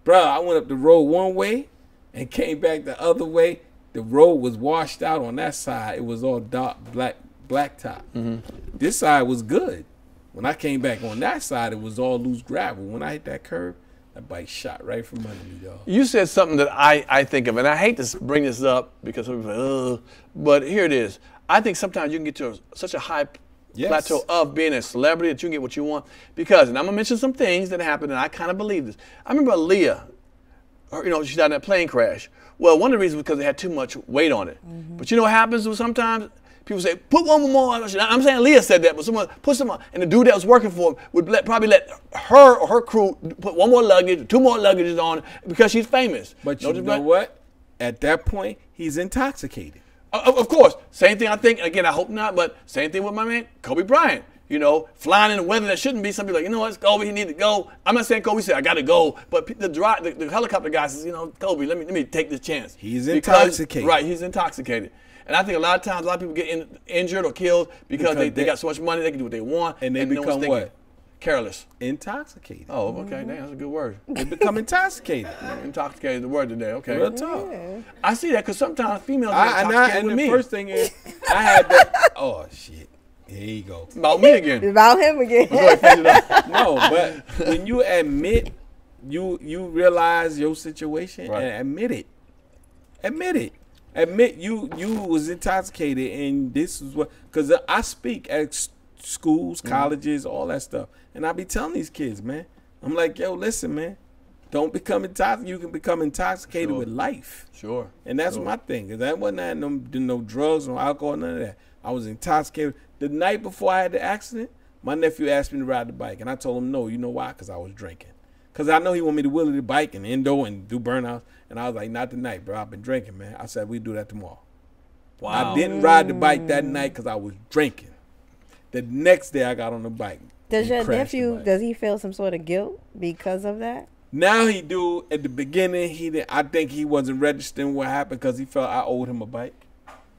Bruh, I went up the road one way and came back the other way. The road was washed out on that side. It was all dark blacktop. This side was good. When I came back on that side, it was all loose gravel. When I hit that curve, that bike shot right from under me, dog. You said something that I think of, and I hate to bring this up because people are like, but here it is. I think sometimes you can get to such a high plateau of being a celebrity that you can get what you want. Because, and I'm going to mention some things that happened, and I kind of believe this. I remember Leah, she died in that plane crash. Well, one of the reasons was because they had too much weight on it. But you know what happens sometimes? People say, put one more. I'm saying Leah said that, but someone put some on. And the dude that was working for him would probably let her or her crew put one more luggage, two more luggages on because she's famous. But you know what? At that point, he's intoxicated. Of course. Same thing I think. Again, I hope not, but same thing with my man, Kobe Bryant. Flying in the weather that shouldn't be. Some people are like, you know what, Kobe, he need to go. I'm not saying Kobe said, I got to go. But the helicopter guy says, Kobe, let me take this chance. He's intoxicated. Right, he's intoxicated. And I think a lot of times, a lot of people get injured or killed because they got so much money, they can do what they want. And they become what? Careless. Intoxicated. Oh, okay. That's a good word. They become intoxicated. Intoxicated is the word today. Okay. Real talk. I see that because sometimes females get intoxicated with me. And the first thing is, I had that. Oh, shit. Here you go. About me again. About him again. No, but when you admit, you realize your situation and admit it. Admit it. Admit you was intoxicated and this is what, because I speak at schools, colleges, all that stuff. And I be telling these kids, man, I'm like, yo, listen, man, don't become intoxicated. You can become intoxicated with life. Sure. And that's my thing. Because that wasn't no drugs, no alcohol, none of that. I was intoxicated. The night before I had the accident, my nephew asked me to ride the bike. And I told him no. You know why? Because I was drinking. Because I know he wanted me to wheel the bike and endo and do burnouts. And I was like, not tonight, bro. I've been drinking, man. I said, we do that tomorrow. Wow. I didn't ride the bike that night because I was drinking. The next day I got on the bike. Does your nephew, does he feel some sort of guilt because of that? Now he do. At the beginning, I think he wasn't registering what happened because he felt I owed him a bike.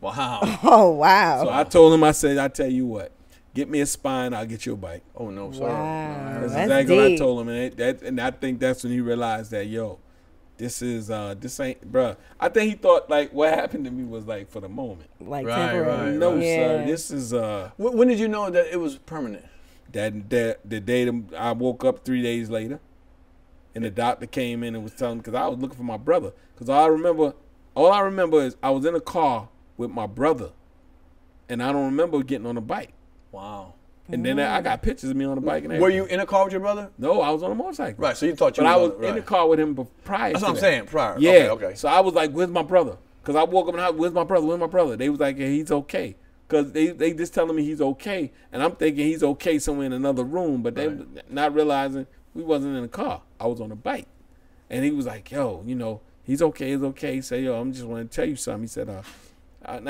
Wow. Oh, wow. So I told him, I said, I tell you what, get me a spine, I'll get you a bike. Oh, no, sorry. Wow. That's exactly what I told him. And I think that's when he realized that, yo, this ain't, bruh. I think he thought, like, what happened to me was, like, for the moment. Like temporary. No, sir. This is, When did you know that it was permanent? The day I woke up 3 days later, and the doctor came in and was telling me, because I was looking for my brother. Because all I remember is I was in a car with my brother, and I don't remember getting on a bike. Wow. And then I got pictures of me on the bike. And were you in a car with your brother? No, I was on a motorcycle. Right, so you thought you were. But I was in the car with him prior. That's what I'm saying, prior. Yeah. Okay. So I was like, where's my brother? Because I woke up and I was, where's my brother? Where's my brother? They was like, yeah, he's okay. Because they just telling me he's okay. And I'm thinking he's okay somewhere in another room. But they not realizing we wasn't in a car. I was on a bike. And he was like, yo, he's okay, he's okay. He said, yo, I'm just want to tell you something. He said, and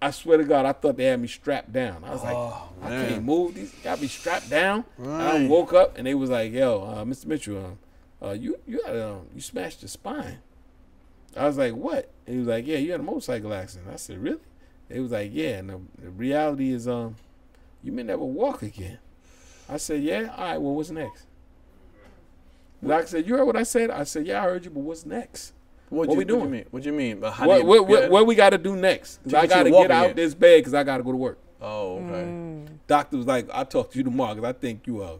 I swear to God, I thought they had me strapped down. I was like, I can't move. These got me strapped down. Right. And I woke up and they was like, yo, Mr. Mitchell, you smashed your spine. I was like, what? And he was like, yeah, you had a motorcycle accident. I said, really? They was like, yeah. And the reality is, you may never walk again. I said, yeah. All right. Well, what's next? The doctor said, you heard what I said? I said, yeah, I heard you, but what's next? What we doing? What you mean? What we got to do next? Cause I got to get out this bed because I got to go to work. Oh, okay. Doctor was like, I'll talk to you tomorrow because I think you are.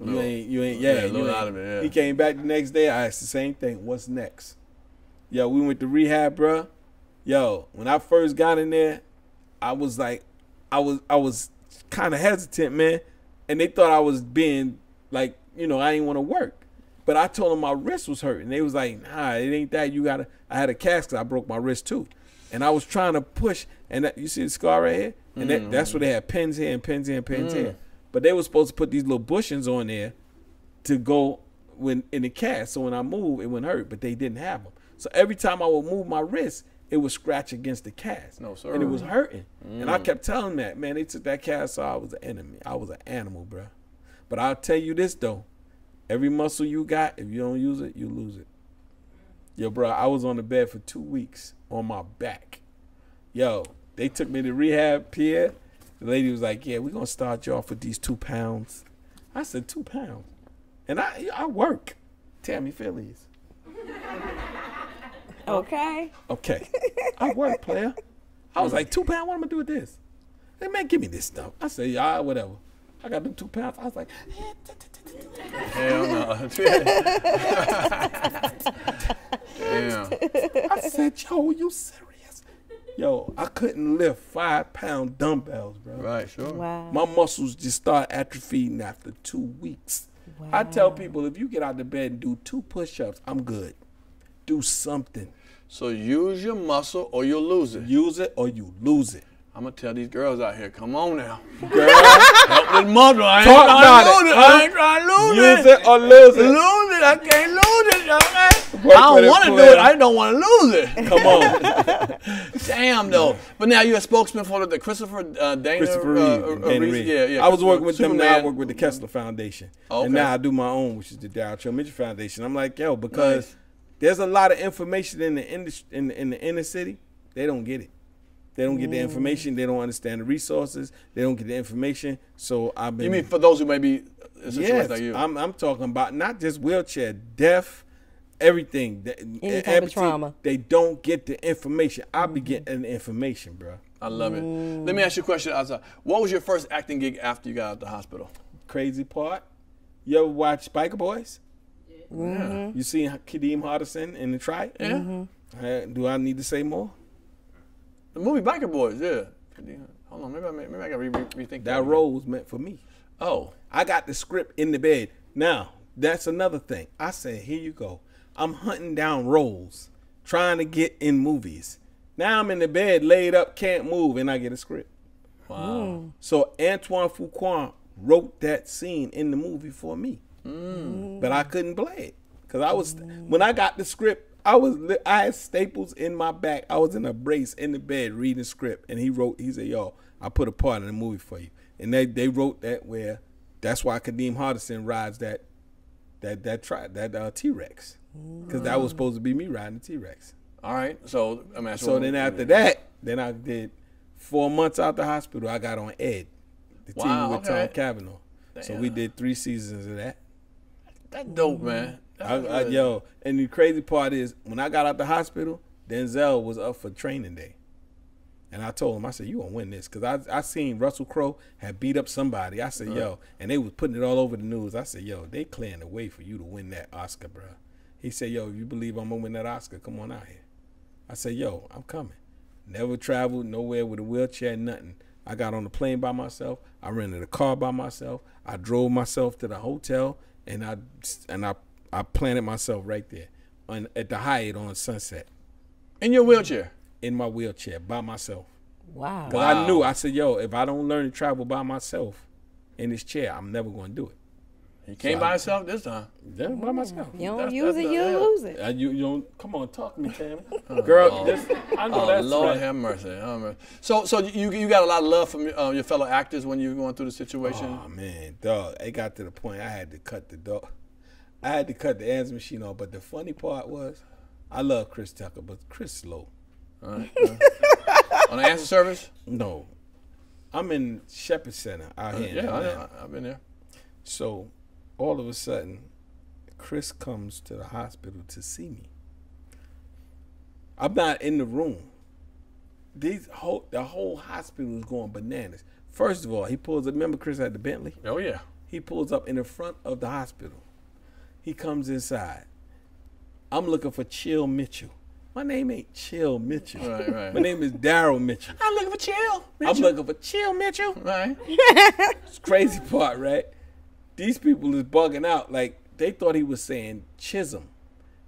You ain't. Out of it, yeah. He came back the next day. I asked the same thing. What's next? Yo, we went to rehab, bro. Yo, when I first got in there, I was like, I was kind of hesitant, man. And they thought I was being like, I didn't want to work. But I told them my wrist was hurting. They was like, nah, it ain't that. I had a cast because I broke my wrist too. And I was trying to push. And you see the scar right here? And that's where they had pins here and pins here and pins here. But they were supposed to put these little bushings on there to go in the cast. So when I moved, it wouldn't hurt. But they didn't have them. So every time I would move my wrist, it would scratch against the cast. No, sir. And it was hurting. And I kept telling that, man, they took that cast, so I was an enemy. I was an animal, bro. But I'll tell you this, though. Every muscle you got, if you don't use it, you lose it. Yo, bro, I was on the bed for 2 weeks on my back. Yo, they took me to rehab, Pierre. The lady was like, yeah, we're going to start you off with these 2 pounds. I said, 2 pounds? And I work. Tammy Phillies. Okay. I work, player. I was like, 2 pounds? What am I going to do with this? Hey, man, give me this stuff. I said, yeah, whatever. I got them 2 pounds. I was like, hell no. Damn. I said, yo, you serious? Yo, I couldn't lift 5-pound dumbbells, bro. Right, sure. Wow. My muscles just start atrophying after 2 weeks. Wow. I tell people, if you get out of bed and do 2 push-ups, I'm good. Do something. So use your muscle or you'll lose it. Use it or you lose it. I'm going to tell these girls out here, come on now. Girl, help this mother. I ain't trying to lose it. Use it or lose it. Lose it. I can't lose it, young man. I don't want to do it. I don't want to lose it. Come on. Damn, though. But now you're a spokesman for the Christopher Reeve. Yeah. I was working with them. Now I work with the Kessler Foundation. Okay. And now I do my own, which is the Daryl Chill Mitchell Foundation. I'm like, yo, because there's a lot of information in the inner city. They don't get it. They don't get the information. They don't understand the resources. They don't get the information. So I've been. You mean for those who may be in situations like you? I'm talking about not just wheelchair, deaf, everything. Any type of trauma. They don't get the information. I be getting the information, bro. I love it. Let me ask you a question outside. What was your first acting gig after you got out of the hospital? Crazy part. You ever watch Biker Boys? Mm-hmm. You seen Kadeem Hardison in the Tribe? Yeah. Mm-hmm. Do I need to say more? The movie Biker Boys, yeah. Hold on, maybe I got to rethink that role was meant for me. Oh. I got the script in the bed. Now, that's another thing. I said, here you go. I'm hunting down roles, trying to get in movies. Now I'm in the bed, laid up, can't move, and I get a script. Wow. So Antoine Fuqua wrote that scene in the movie for me. But I couldn't play it. Because I was, when I got the script, I had staples in my back. I was in a brace in the bed reading script, and he said, yo, I put a part in the movie for you. And they wrote that that's why Kadeem Hardison rides that T-Rex. Because that was supposed to be me riding the T-Rex. All right. So then after that, then I did 4 months out the hospital, I got on Ed, the TV with Tom Cavanaugh. Damn. So we did 3 seasons of that. That's dope, man. Yo, and the crazy part is, when I got out the hospital, Denzel was up for training day. And I told him, I said, you gonna win this. Because I seen Russell Crowe had beat up somebody. I said, yo, and they was putting it all over the news. I said, yo, they clearing the way for you to win that Oscar, bro. He said, yo, if you believe I'm gonna win that Oscar, come on out here. I said, yo, I'm coming. Never traveled nowhere with a wheelchair, nothing. I got on the plane by myself. I rented a car by myself. I drove myself to the hotel, and I planted myself right there at the Hyatt on Sunset. In your wheelchair? In my wheelchair, by myself. Wow. Because I knew, I said, yo, if I don't learn to travel by myself in this chair, I'm never going to do it. He came by himself this time? Yeah, by myself. You don't use it, you'll lose it. You don't, come on, talk to me, Tammy. Girl, I know that's Lord right. have mercy. So you got a lot of love from your fellow actors when you were going through the situation? Oh, man, dog. It got to the point I had to cut the dog. I had to cut the answer machine off, but the funny part was, I love Chris Tucker, but Chris slow. All right. On the answer service? No. I'm in Shepherd Center out here in Atlanta. I've been there. So, all of a sudden, Chris comes to the hospital to see me. I'm not in the room. The whole hospital is going bananas. First of all, he pulls up. Remember Chris had the Bentley? Oh, yeah. He pulls up in the front of the hospital. He comes inside. I'm looking for Chill Mitchell. My name ain't Chill Mitchell. Right. My name is Daryl Mitchell. I'm looking for Chill Mitchell. I'm looking for Chill Mitchell. Right. It's crazy part, right? These people is bugging out. Like, they thought he was saying Chisholm.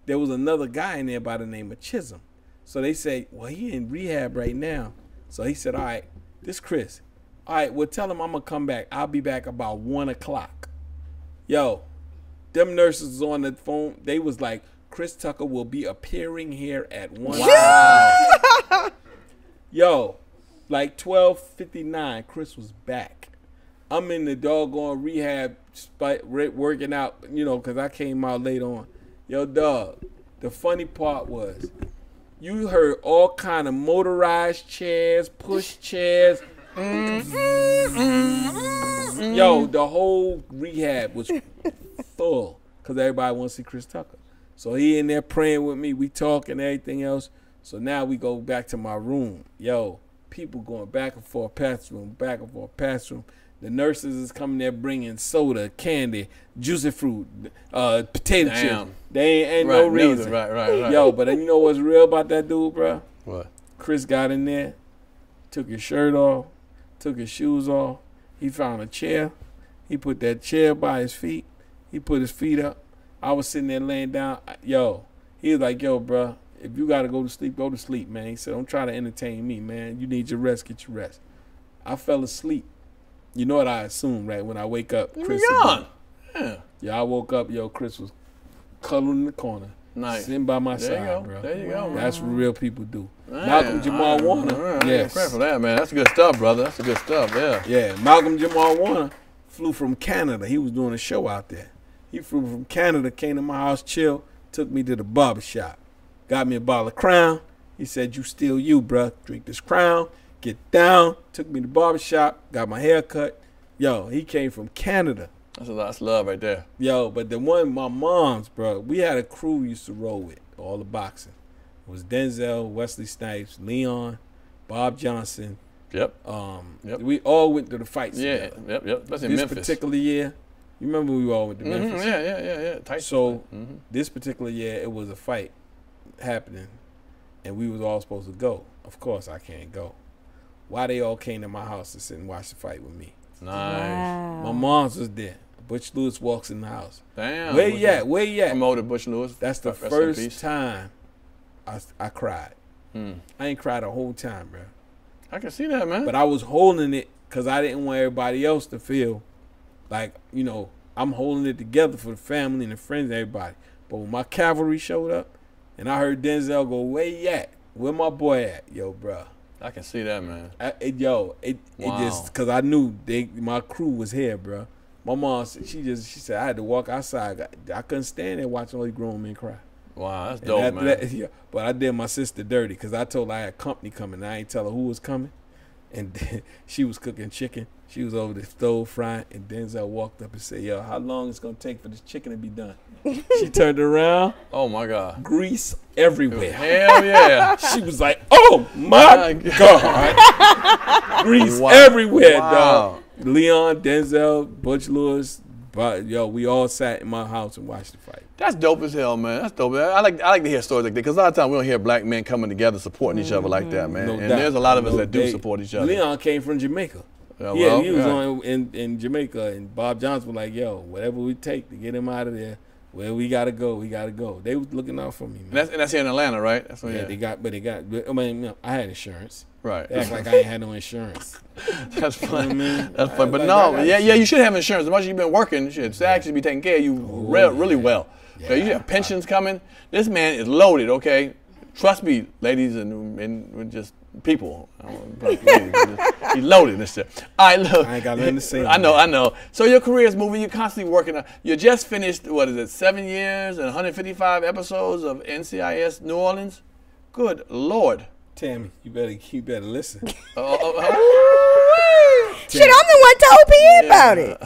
There was another guy in there by the name of Chisholm. So they say, well, he in rehab right now. So he said, all right, this Chris. All right, well, tell him I'm going to come back. I'll be back about 1 o'clock. Yo, them nurses on the phone, they was like, Chris Tucker will be appearing here at 1 Wow. Yo, like 12:59, Chris was back. I'm in the doggone rehab working out, you know, because I came out late on. Yo, dog, the funny part was you heard all kind of motorized chairs, push chairs. Yo, the whole rehab was full because everybody wants to see Chris Tucker. So he in there praying with me. We talking everything else. So now we go back to my room. Yo, people going back and forth past room, back and forth past room. The nurses is coming there bringing soda, candy, juicy fruit, potato chips. They ain't no reason. Right. Yo, but then you know what's real about that dude, bro? What? Chris got in there, took his shirt off, took his shoes off. He found a chair. He put that chair by his feet. He put his feet up. I was sitting there laying down. Yo, he was like, yo, bro, if you got to go to sleep, man. He said, don't try to entertain me, man. You need your rest, get your rest. I fell asleep. You know what I assumed, right? When I wake up, Chris is gone. Yeah, I woke up, yo, Chris was cuddled in the corner. Nice. Sitting by my side, bro. There you go, man. That's what real people do. Man, Malcolm Jamal Warner. Yes. Credit for that, man. That's good stuff, brother. That's good stuff, yeah. Yeah, Malcolm Jamal Warner flew from Canada. He was doing a show out there. He flew from Canada, came to my house, chill, took me to the barbershop. Got me a bottle of Crown. He said, you still you, bro. Drink this Crown. Get down. Took me to the barbershop. Got my hair cut. Yo, he came from Canada. That's love right there. Yo, but the one, my mom's, bro, we had a crew we used to roll with, all the boxing. It was Denzel, Wesley Snipes, Leon, Bob Johnson. Yep. We all went to the fights. Yeah, together. yep. Especially in This Memphis. particular year, you remember we all went to Memphis? Yeah. Tight. So this particular year, it was a fight happening, and we was all supposed to go. Of course, I can't go. Why they all came to my house to sit and watch the fight with me? Nice. Wow. My mom's was there. Butch Lewis walks in the house. Damn. Where you at? Where you at? Promoted Butch Lewis. That's the Rest in first peace. time I cried. I ain't cried the whole time, bro. I can see that, man. But I was holding it because I didn't want everybody else to feel like, you know, I'm holding it together for the family and the friends and everybody. But when my cavalry showed up and I heard Denzel go, where you at? Where my boy at? Yo, bro. I can see that, man. It just, because I knew my crew was here, bro. My mom, she said I had to walk outside. I couldn't stand there watching all these grown men cry. Wow, that's dope, man. But I did my sister dirty because I told her I had company coming. I ain't tell her who was coming. And then she was cooking chicken. She was over the stove frying. And Denzel walked up and said, yo, how long it's going to take for this chicken to be done? She turned around. Oh, my God. Grease everywhere. Hell yeah. She was like, oh, my God. Grease everywhere, dog. Leon, Denzel, Butch Lewis, but yo, we all sat in my house and watched the fight. That's dope as hell, man. That's dope. I like to hear stories like that because a lot of times we don't hear black men coming together supporting each other like that, man. No and doubt. there's a lot of us that do support each other. Leon came from Jamaica. Yeah, he was on in Jamaica, and Bob Johnson was like, yo, whatever we take to get him out of there, where we gotta go, we gotta go. They was looking out for me, man. And that's here in Atlanta, right? That's what, they got. I mean, I had insurance. Right. They act like I ain't had no insurance. That's funny. You know what I mean? That's funny. But like, no, you should have insurance. As much as you've been working, should actually be taking care of you really well. So you have pensions coming. This man is loaded, okay? Trust me, ladies and just people. He's loaded and shit. All right, look. I ain't got nothing to say. I know. So your career is moving. You're constantly working. You just finished, 7 years and 155 episodes of NCIS New Orleans? Good Lord. Tammy, you better listen. Shit, I'm the one told Pierre about it.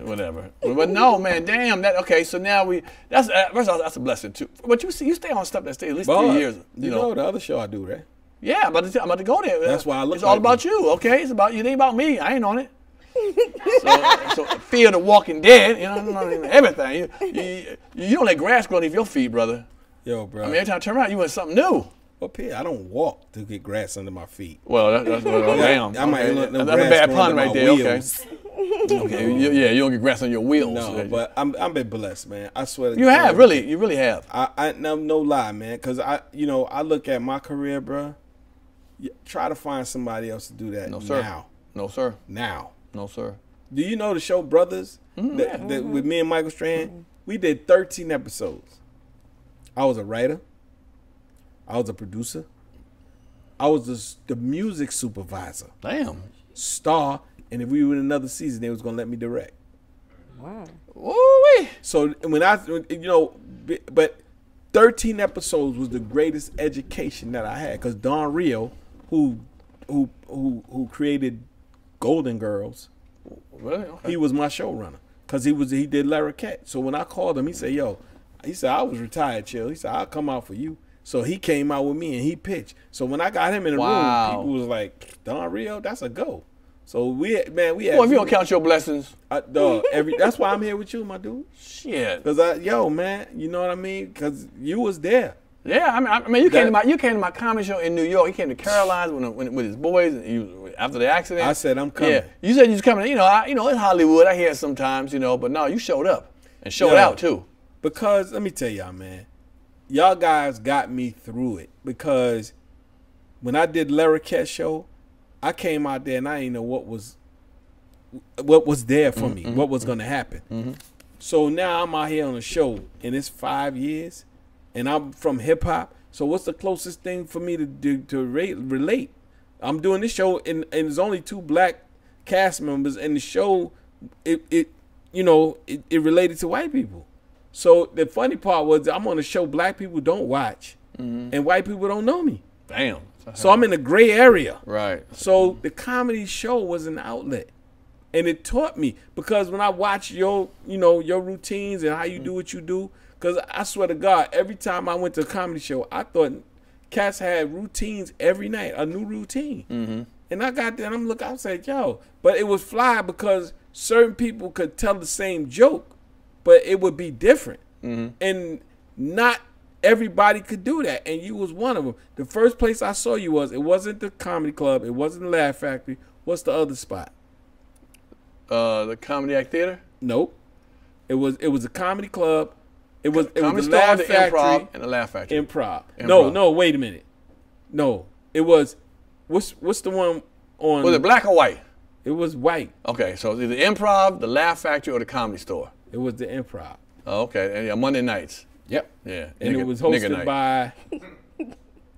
whatever. But no, man, damn that. Okay, so now that's first of all, that's a blessing too. But you see, you stay on stuff that stays at least 3 years. You know the other show I do, right? Yeah, I'm about to go there. That's why I look. It's all about you, okay? It's about you. It ain't about me. I ain't on it. So Fear the Walking Dead, you know, everything. You don't let grass grow underneath your feet, brother. Yo, bro. I mean, every time I turn around, you want something new. Well, Pierre, I don't walk to get grass under my feet. Well, that's damn. I might look that's a bad pun right there. Wheels. Okay. You don't get grass on your wheels. No, but I'm been blessed, man. I swear. You really have. I no lie, man, because I look at my career, bro. Try to find somebody else to do that. No, sir. Now. No, sir. Now. No, sir. Do you know the show Brothers? That with me and Michael Strand? We did 13 episodes. I was a writer. I was a producer. I was the music supervisor. Damn. Star. And if we were in another season, they was going to let me direct. Wow. Woo-wee. So when but 13 episodes was the greatest education that I had. Because Don Rio, who created Golden Girls, Really? Okay. he was my showrunner because he did Larroquette. So when I called him, he said, I was retired, Chill. He said, I'll come out for you. So he came out with me and he pitched. So when I got him in the room, people was like, Don Rio, that's a go. So we had. Well, if you don't count your blessings, that's why I'm here with you, my dude. Shit. Because man, you know what I mean? Because you was there. Yeah, I mean, you came to my comedy show in New York. He came to Caroline's with his boys after the accident. I said I'm coming. Yeah, you said you was coming. It's Hollywood. I hear it sometimes, but no, you showed up and showed out too. Because let me tell y'all, man, y'all guys got me through it. Because when I did Larroquette show, I came out there and I didn't know what was there for me, what was going to happen. So now I'm out here on a show, and it's 5 years. And I'm from hip hop, so what's the closest thing for me to relate? I'm doing this show, and there's only 2 black cast members, and the show, it related to white people. So the funny part was I'm on a show black people don't watch, and white people don't know me. Damn. So I'm in a gray area. Right. So the comedy show was an outlet, and it taught me because when I watch your routines and how you do what you do. Because I swear to God, every time I went to a comedy show, I thought cats had routines every night, a new routine. And I got there and I'm looking, I said, but it was fly because certain people could tell the same joke, but it would be different. And not everybody could do that. And you was one of them. The first place I saw you it wasn't the Comedy Club, it wasn't the Laugh Factory. What's the other spot? The Comedy Act Theater? Nope. It was a Comedy Club. It was the Laugh Factory Improv, and the Laugh Factory. Improv. No, wait a minute. No, it was. What's the one on? Was it black or white? It was white. Okay, so it's either Improv, the Laugh Factory, or the Comedy Store. It was the Improv. Oh, okay, and yeah, Monday nights. Yep. Yeah, and it was hosted by.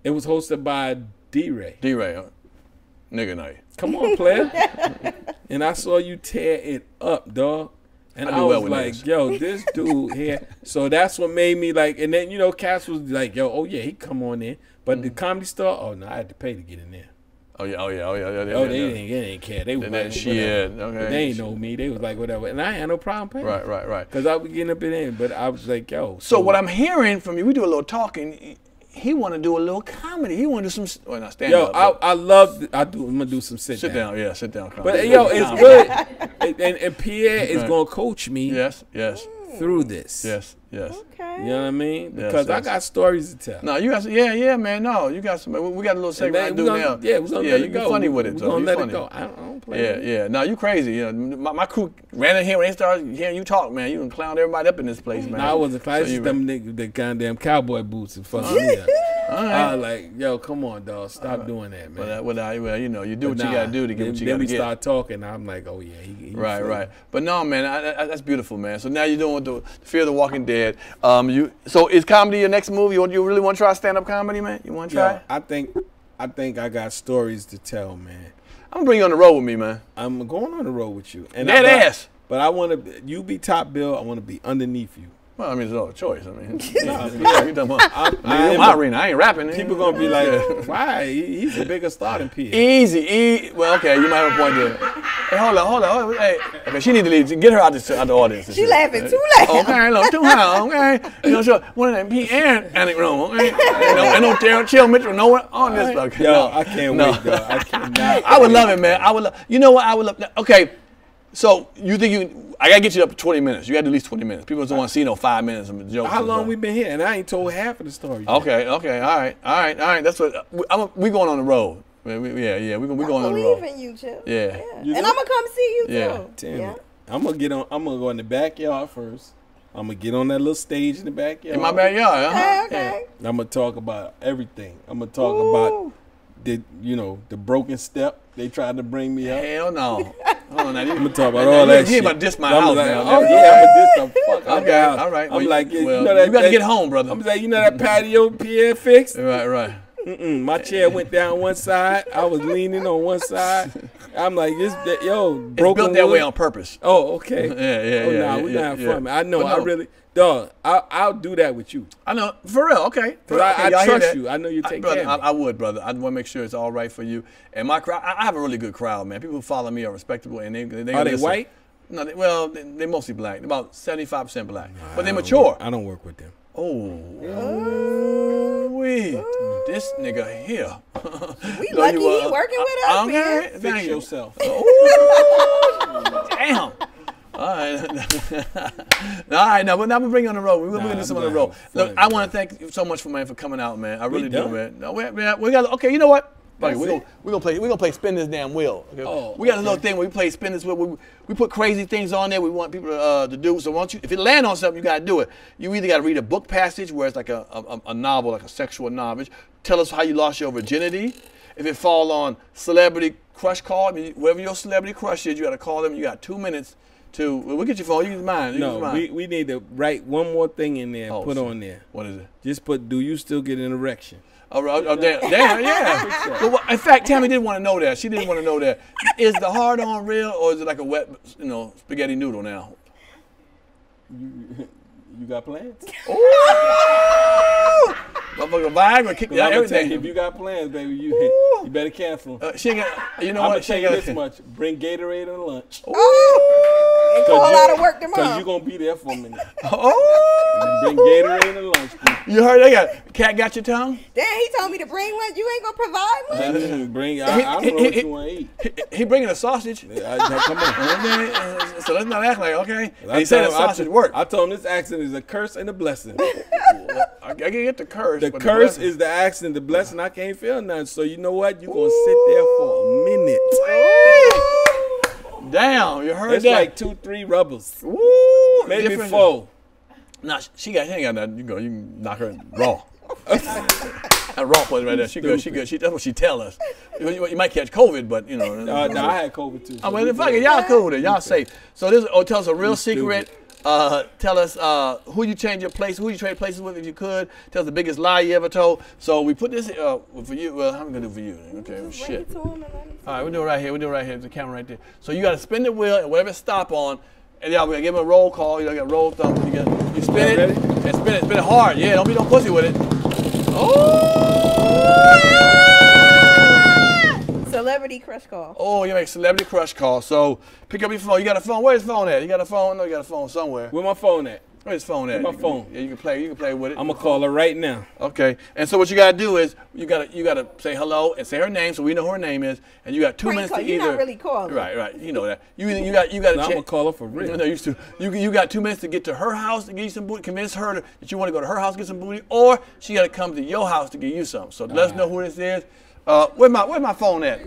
It was hosted by D-Ray. D-Ray, nigga night. Come on, player. And I saw you tear it up, dog. And I was like, yo, this dude here. So that's what made me like, and then, Cass was like, yo, oh yeah, he come on in. But the Comedy Store, oh no, I had to pay to get in there. Oh yeah. They didn't care. They was like, shit. Okay. They ain't know me. They was like, whatever. And I had no problem paying. Right. Because I was getting up in there. But I was like, yo. So what I'm hearing from you, we do a little talking. He want to do a little comedy. He want to do some, not stand up. I'm going to do some sit down. Yeah, sit down comedy. But, it's good. And Pierre is going to coach me through this. Yes. Okay. You know what I mean? Because I got stories to tell. No, you got, man. No, you got some. We got a little segment I do now. Yeah, we're going to let it go. You're funny with it, though. We're going to let it go. I don't play with it. Yeah. No, you crazy. My crew ran in here when they started hearing you talk, man. You can clown everybody up in this place, man. No, I wasn't clowning. It's them niggas, the goddamn cowboy boots and fucking me up. I was like, yo, come on, dog. Stop doing that, man. Well, you do what you got to do to get what you got to get. Then we start talking. I'm like, oh, yeah. He right. But no, man, that's beautiful, man. So now you're doing the Fear the Walking Dead. So is comedy your next movie? You really want to try stand-up comedy, man? You want to try? I think I got stories to tell, man. I'm going to bring you on the road with me, man. I'm going on the road with you. And Dead ass. But I want to, you be top bill. I want to be underneath you. Well, I mean, it's no choice. I mean, my arena. I ain't rapping. People gonna be like, why? He's a bigger star than Pierre. Easy. Well, okay, you might have a point there. Hey, hold on. Hey, okay, she need to leave. Get her out the audience. She laughing too loud. Okay, look, too loud. Okay, you know, so one of them Pierre anecdote. Okay, ain't no Daryl Chill Mitchell nowhere on this. Okay, yo, I can't wait, though. I cannot. I would love it, man. I would love. You know what? I would love. Okay. So you think I gotta get you up to 20 minutes. You gotta do at least 20 minutes. People don't want to see no 5 minutes of jokes. How long we been here? And I ain't told half of the story. Okay, all right. That's what we going on the road. We going on the road. I believe in you, Chill. Yeah. And I'm gonna come see you too. Yeah. I'm gonna go in the backyard first. I'm gonna get on that little stage in the backyard. In my backyard, Okay. I'm gonna talk about everything. I'm gonna talk about the broken step they tried to bring me up. Hell no. I'm gonna talk about all that shit. You about to diss my house, man. Oh yeah, I'm gonna diss the fuck out. Okay, all right. I'm like, you gotta get home, brother. I'm like, you know that patio Pierre fixed? Right. My chair went down one side. I was leaning on one side. I'm like, broken built that wood. way on purpose. Oh, okay. Yeah. We're not fun. I know. I really, dog. I'll do that with you. I know, for real. Okay. Cause I trust you. I know you take care of me. I would, brother. I want to make sure it's all right for you. And my crowd, I have a really good crowd, man. People who follow me are respectable, and they are they white? No, they're mostly black. They're about 75% black, but they're mature. I don't work with them. This nigga here. We lucky he working with us. Okay, fix yourself. Damn. All right. But now we bring you on the road. We're gonna do some on the road. Look, I want to thank you so much for coming out, man. I really do, man. No, we got. Okay, you know what? We're gonna play spin this damn wheel. Okay? We got a little thing where we play spin this wheel. We put crazy things on there. We want people to do. So if it land on something, you gotta do it. You either gotta read a book passage where it's like a novel, like a sexual novel. Tell us how you lost your virginity. If it fall on celebrity crush call, I mean, whoever your celebrity crush is, you gotta call them. You got 2 minutes to. We'll get your phone. You use mine. We need to write one more thing in there and put on there. What is it? Just put, do you still get an erection? Damn, yeah. Well, in fact, Tammy didn't want to know that. She didn't want to know that. Is the hard on real, or is it like a wet, spaghetti noodle now? You got plans? Motherfucker, Viagra kick out everything. If you got plans, baby, you better cancel. She got, you know I'm what? Tell you this much: bring Gatorade and lunch. And call out of work tomorrow. Cause you gonna be there for a minute. Bring Gatorade and lunch. You heard they got cat got your tongue? Damn, he told me to bring one. You ain't gonna provide one. I don't know what you want to eat. He bringing a sausage. Come on. So let's not act like okay. And he said the sausage worked. I told him this accent is a curse and a blessing. I can get the curse. The curse is the accent. The blessing, I can't feel nothing. So you know what? You're gonna sit there for a minute. Damn, you heard it's that? It's like 2-3 rubbers. Maybe 4. Nah, she ain't got nothing. You can knock her raw. That raw place right there. She good. That's what she tell us. You might catch COVID, but you know. No, I had COVID too. So well, fuck it, y'all cool then. Y'all safe. So tell us a real secret. Tell us who you change your place, who you trade places with if you could. Tell us the biggest lie you ever told. So we put this for you. Well, how am I gonna do for you? Okay, well, shit. All right, we'll do it right here. There's the camera right there. So you got to spin the wheel and whatever stop on. And y'all, we're gonna give him a roll call. You got roll thumb. You spin it and spin it hard. Yeah, don't be no pussy with it. Celebrity crush call. Oh, you make celebrity crush call. So pick up your phone. You got a phone. Where's the phone at? You got a phone? No, you got a phone somewhere. Where my phone at? Where's the phone at? Where's my phone? Yeah, you can play with it. I'm gonna call her right now. Okay. And so what you gotta do is you gotta say hello and say her name so we know who her name is. And you got 2 minutes to either. You're not really calling. Right. You know that. You got. No, I'm gonna call her for real. No, used to. You got 2 minutes to get to her house to get you some booty. Convince her that you want to go to her house to get some booty, or she gotta come to your house to get you some. So let us know who this is. Where's my phone at?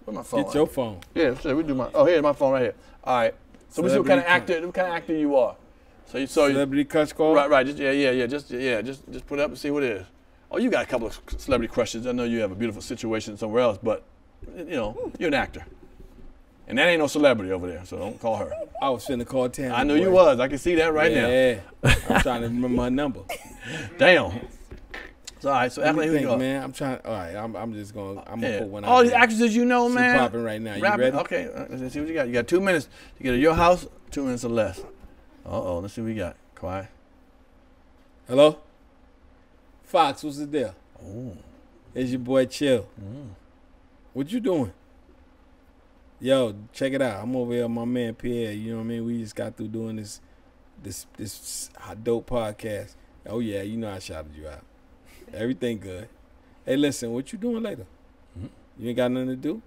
Where's my phone? Get your phone. Yeah, so we do my. Oh, here's my phone right here. All right. So we see what kind of actor you are. So celebrity crush call. Right. Just put it up and see what it is. Oh, you got a couple of celebrity crushes. I know you have a beautiful situation somewhere else, but you're an actor, and that ain't no celebrity over there. So don't call her. I was finna call Tammy. I know you was. I can see that right now. Yeah. I'm trying to remember my number. Damn. So, all right, so act like who you are. Man, I'm trying. All right, I'm just gonna. I'm gonna put one out. All these actresses you know, man. She popping right now. You ready? Okay, let's see what you got. You got 2 minutes to get to your house. 2 minutes or less. Let's see what we got. Quiet. Hello? Fox, what's the deal? Oh. It's your boy Chill. What you doing? Yo, check it out. I'm over here with my man Pierre. You know what I mean? We just got through doing this dope podcast. Oh yeah, you know I shouted you out. Everything good. Hey, listen, what you doing later? You ain't got nothing to do?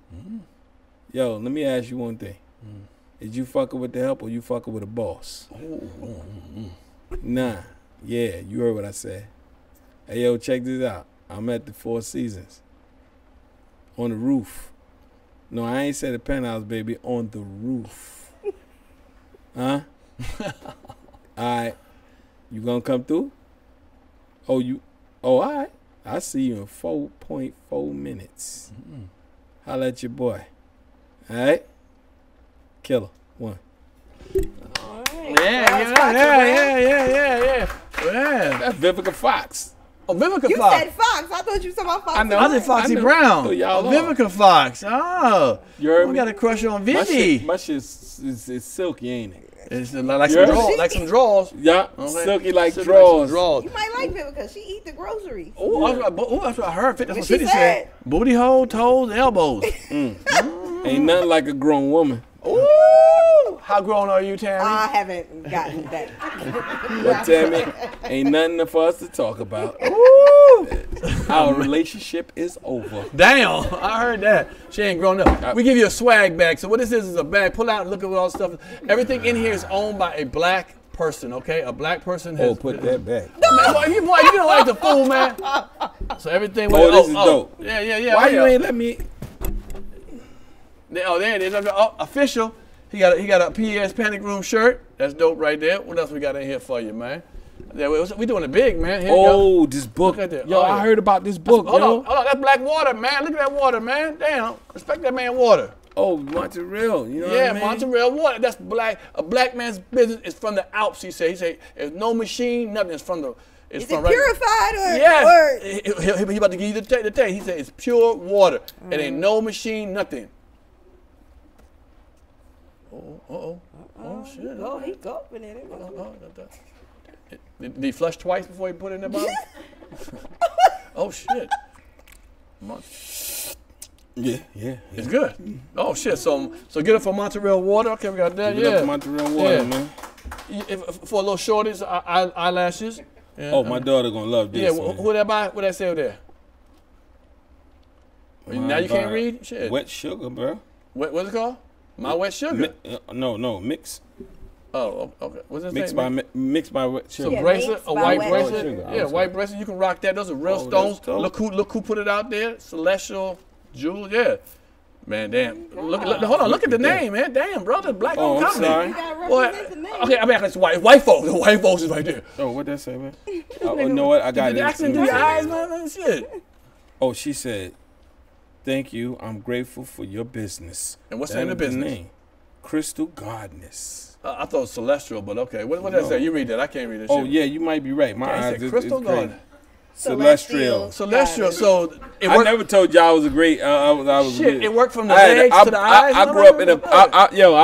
Yo, let me ask you one thing. Is you fucking with the help or you fucking with a boss? Nah. Yeah, you heard what I said. Hey, yo, check this out. I'm at the Four Seasons. On the roof. No, I ain't said the penthouse, baby. On the roof. Huh? All right. You gonna come through? Oh, all right. I see you in 4.4 minutes. Holla at your boy. All right? Killer. One. All right. Yeah. That's Vivica Fox. Oh, Vivica You Fox. said Fox. I thought you were talking about Fox. I know. I said Foxy Brown. So y'all Oh, Vivica Fox. Oh. You heard We me? got a crush on Vivi. My shit is silky, ain't it? It's like You heard some me? draws. Like some draws. Yeah, Okay. silky like Silky drawers. You might like it because she eat the groceries. Oh, that's what I heard. That's what What she 50 said. said? Booty hole, toes, elbows. Ain't nothing like a grown woman. Ooh. How grown are you, Tammy? I haven't gotten that. But Tammy, ain't nothing for us to talk about. Ooh. Our relationship is over. Damn, I heard that. She ain't grown up. We give you a swag bag. So what this is a bag. Pull out and look at what all the stuff is. Everything in here is owned by a black person, okay? A black person has... Oh, put that back. Man, boy, you don't like the fool, man. So everything... This is dope. Yeah. Why you ain't let me... Oh, there it is. Oh, official. He got a Pierre's Panic Room shirt. That's dope right there. What else we got in here for you, man? Yeah, we doing it big, man. Here you go. This book. Look at that. Yo, I heard about this book, Hold yo. on. That's black water, man. Look at that water, man. Damn. Respect that man water. Oh, Montreal. You know Yeah, what I mean? Montreal water. That's black. A black man's business is from the Alps, he say. There's no machine, nothing. It's from the... Is it from purified or? Yes. He about to give you the taste. He said it's pure water. It ain't no machine, nothing. Oh, shit. Oh, he gulping it. Did he flush twice before he put it in the bottle? Oh, shit. Yeah. It's good. Oh, shit. So get it for Montreal water. Okay, we got that. Give it Yeah. up Montreal water, Yeah. man. For a little shorties, eyelashes. Yeah. Oh, my daughter gonna love this. Yeah, man. who that buy? What that say over there? Now you can't read? Shit. Wet sugar, bro. What's it called? My Wet Sugar. No, mix. Oh, okay. What's this Mixed name? mixed by wet sugar. Yeah, bracelet, mixed a by white wet bracelet. sugar. Yeah, white bracelet. You can rock that. Those are real Oh, stones. that's dope. Look who put it out there. Celestial Jewels. Yeah. Man, damn. Hold on. Look at the name, man. Damn, bro. That's black owned I'm company. sorry. You gotta Boy, represent the name. okay, I mean, it's white folks. The white folks is right there. Oh, what that say, man? Oh, you know what? I got Did it. the accent do your eyes, man? Shit. Oh, she said, "Thank you. I'm grateful for your business." And what's the That name of the is business? name. Crystal Gardeners. I thought it was Celestial, but okay. What did that say? You read that. I can't read that Oh shit. yeah, you might be right. My It eyes said is Crystal crazy. Garden. Celestial. Celestial. So it I worked. never told y'all I was a great. I was. Shit, it worked from the I had- legs to the eyes. I grew up in a. You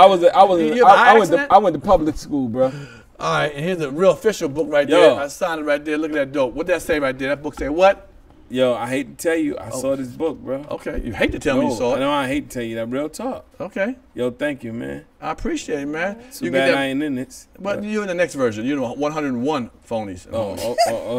have an accent? I went to public school, bro. All right, and here's a real official book right Yo. there. I signed it right there. Look at that dope. What that say right there? That book say what? Yo, I hate to tell you, I saw this book, bro. Okay, you hate to tell me you saw it. No, I hate to tell you that. Real talk. Okay, Yo, thank you, man. I appreciate it, man. Too bad I ain't in this. But you're in the next version. You're the 101 phonies. Oh.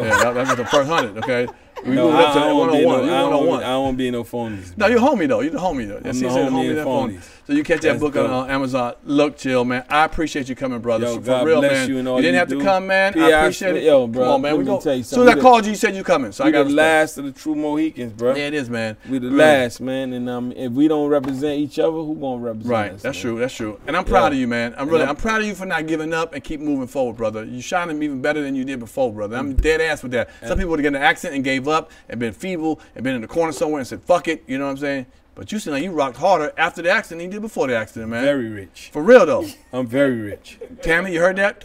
Yeah, that's the first 100. Okay. We No, moved up to I don't want to be 101. no. You're I don't 101. want to be no phonies. No, you're homie though. You're the homie though. I'm She the said homie that and phony. phonies. So you catch that That's book on dope. Amazon. Look, Chill, man. I appreciate you coming, brother. Yo, For God real, bless man. you and all You didn't you have to do. come, man. I Pierre, appreciate it. yo, bro, Come on, man. let We me go. tell you As soon as I something. called you, you said you coming. So I We got the respect. last of the true Mohicans, bro. Yeah, it is, man. We the Really. last, man. And if we don't represent each other, who gonna represent Right, us? that's man? true, that's true. And I'm proud of you, man. I'm proud of you for not giving up and keep moving forward, brother. You shining even better than you did before, brother. I'm dead ass with that. Some people would get an accident and gave up and been feeble and been in the corner somewhere and said, fuck it, you know what I'm saying? But you seem like you rocked harder after the accident than you did before the accident, man. Very rich. For real, though. I'm very rich. Tammy, you heard that?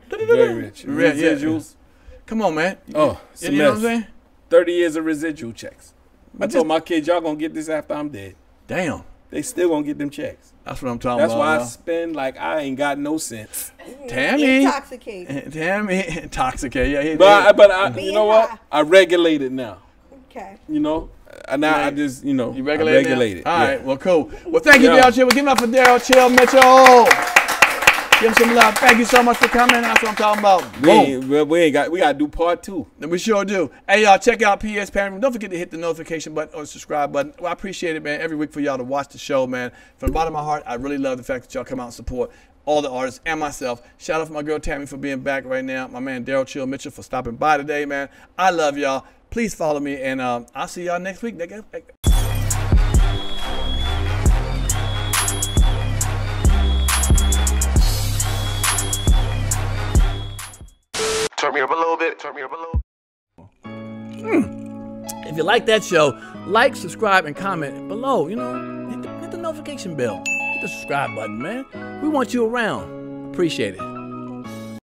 Very rich. Yeah, yeah. Residuals. Come on, man. Oh, You know what I'm saying? 30 years of residual checks. I But told my kids, y'all gonna get this after I'm dead. Damn. they still gonna get them checks. That's what I'm talking That's about. why I spend like I ain't got no sense. Tammy. Intoxicated. Tammy. Intoxicated. Yeah, But I you know what? I regulate it now. Okay. You know? Now I just, you know, you regulate it. All right, well, cool. Well, thank you, Daryl Chill. We're giving up for Daryl Chill Mitchell. Give him some love. Thank you so much for coming. That's what I'm talking about. We got to do part 2. We sure do. Hey, y'all, check out Pierre's Parent Room. Don't forget to hit the notification button or subscribe button. Well, I appreciate it, man, every week for y'all to watch the show, man. From the bottom of my heart, I really love the fact that y'all come out and support all the artists and myself. Shout out to my girl Tammy for being back right now. My man Daryl Chill Mitchell for stopping by today, man. I love y'all. Please follow me, and I'll see y'all next week, nigga. Turn me up a little bit. Turn me up a little. If you like that show, like, subscribe, and comment below. You know, hit the notification bell. Hit the subscribe button, man. We want you around. Appreciate it.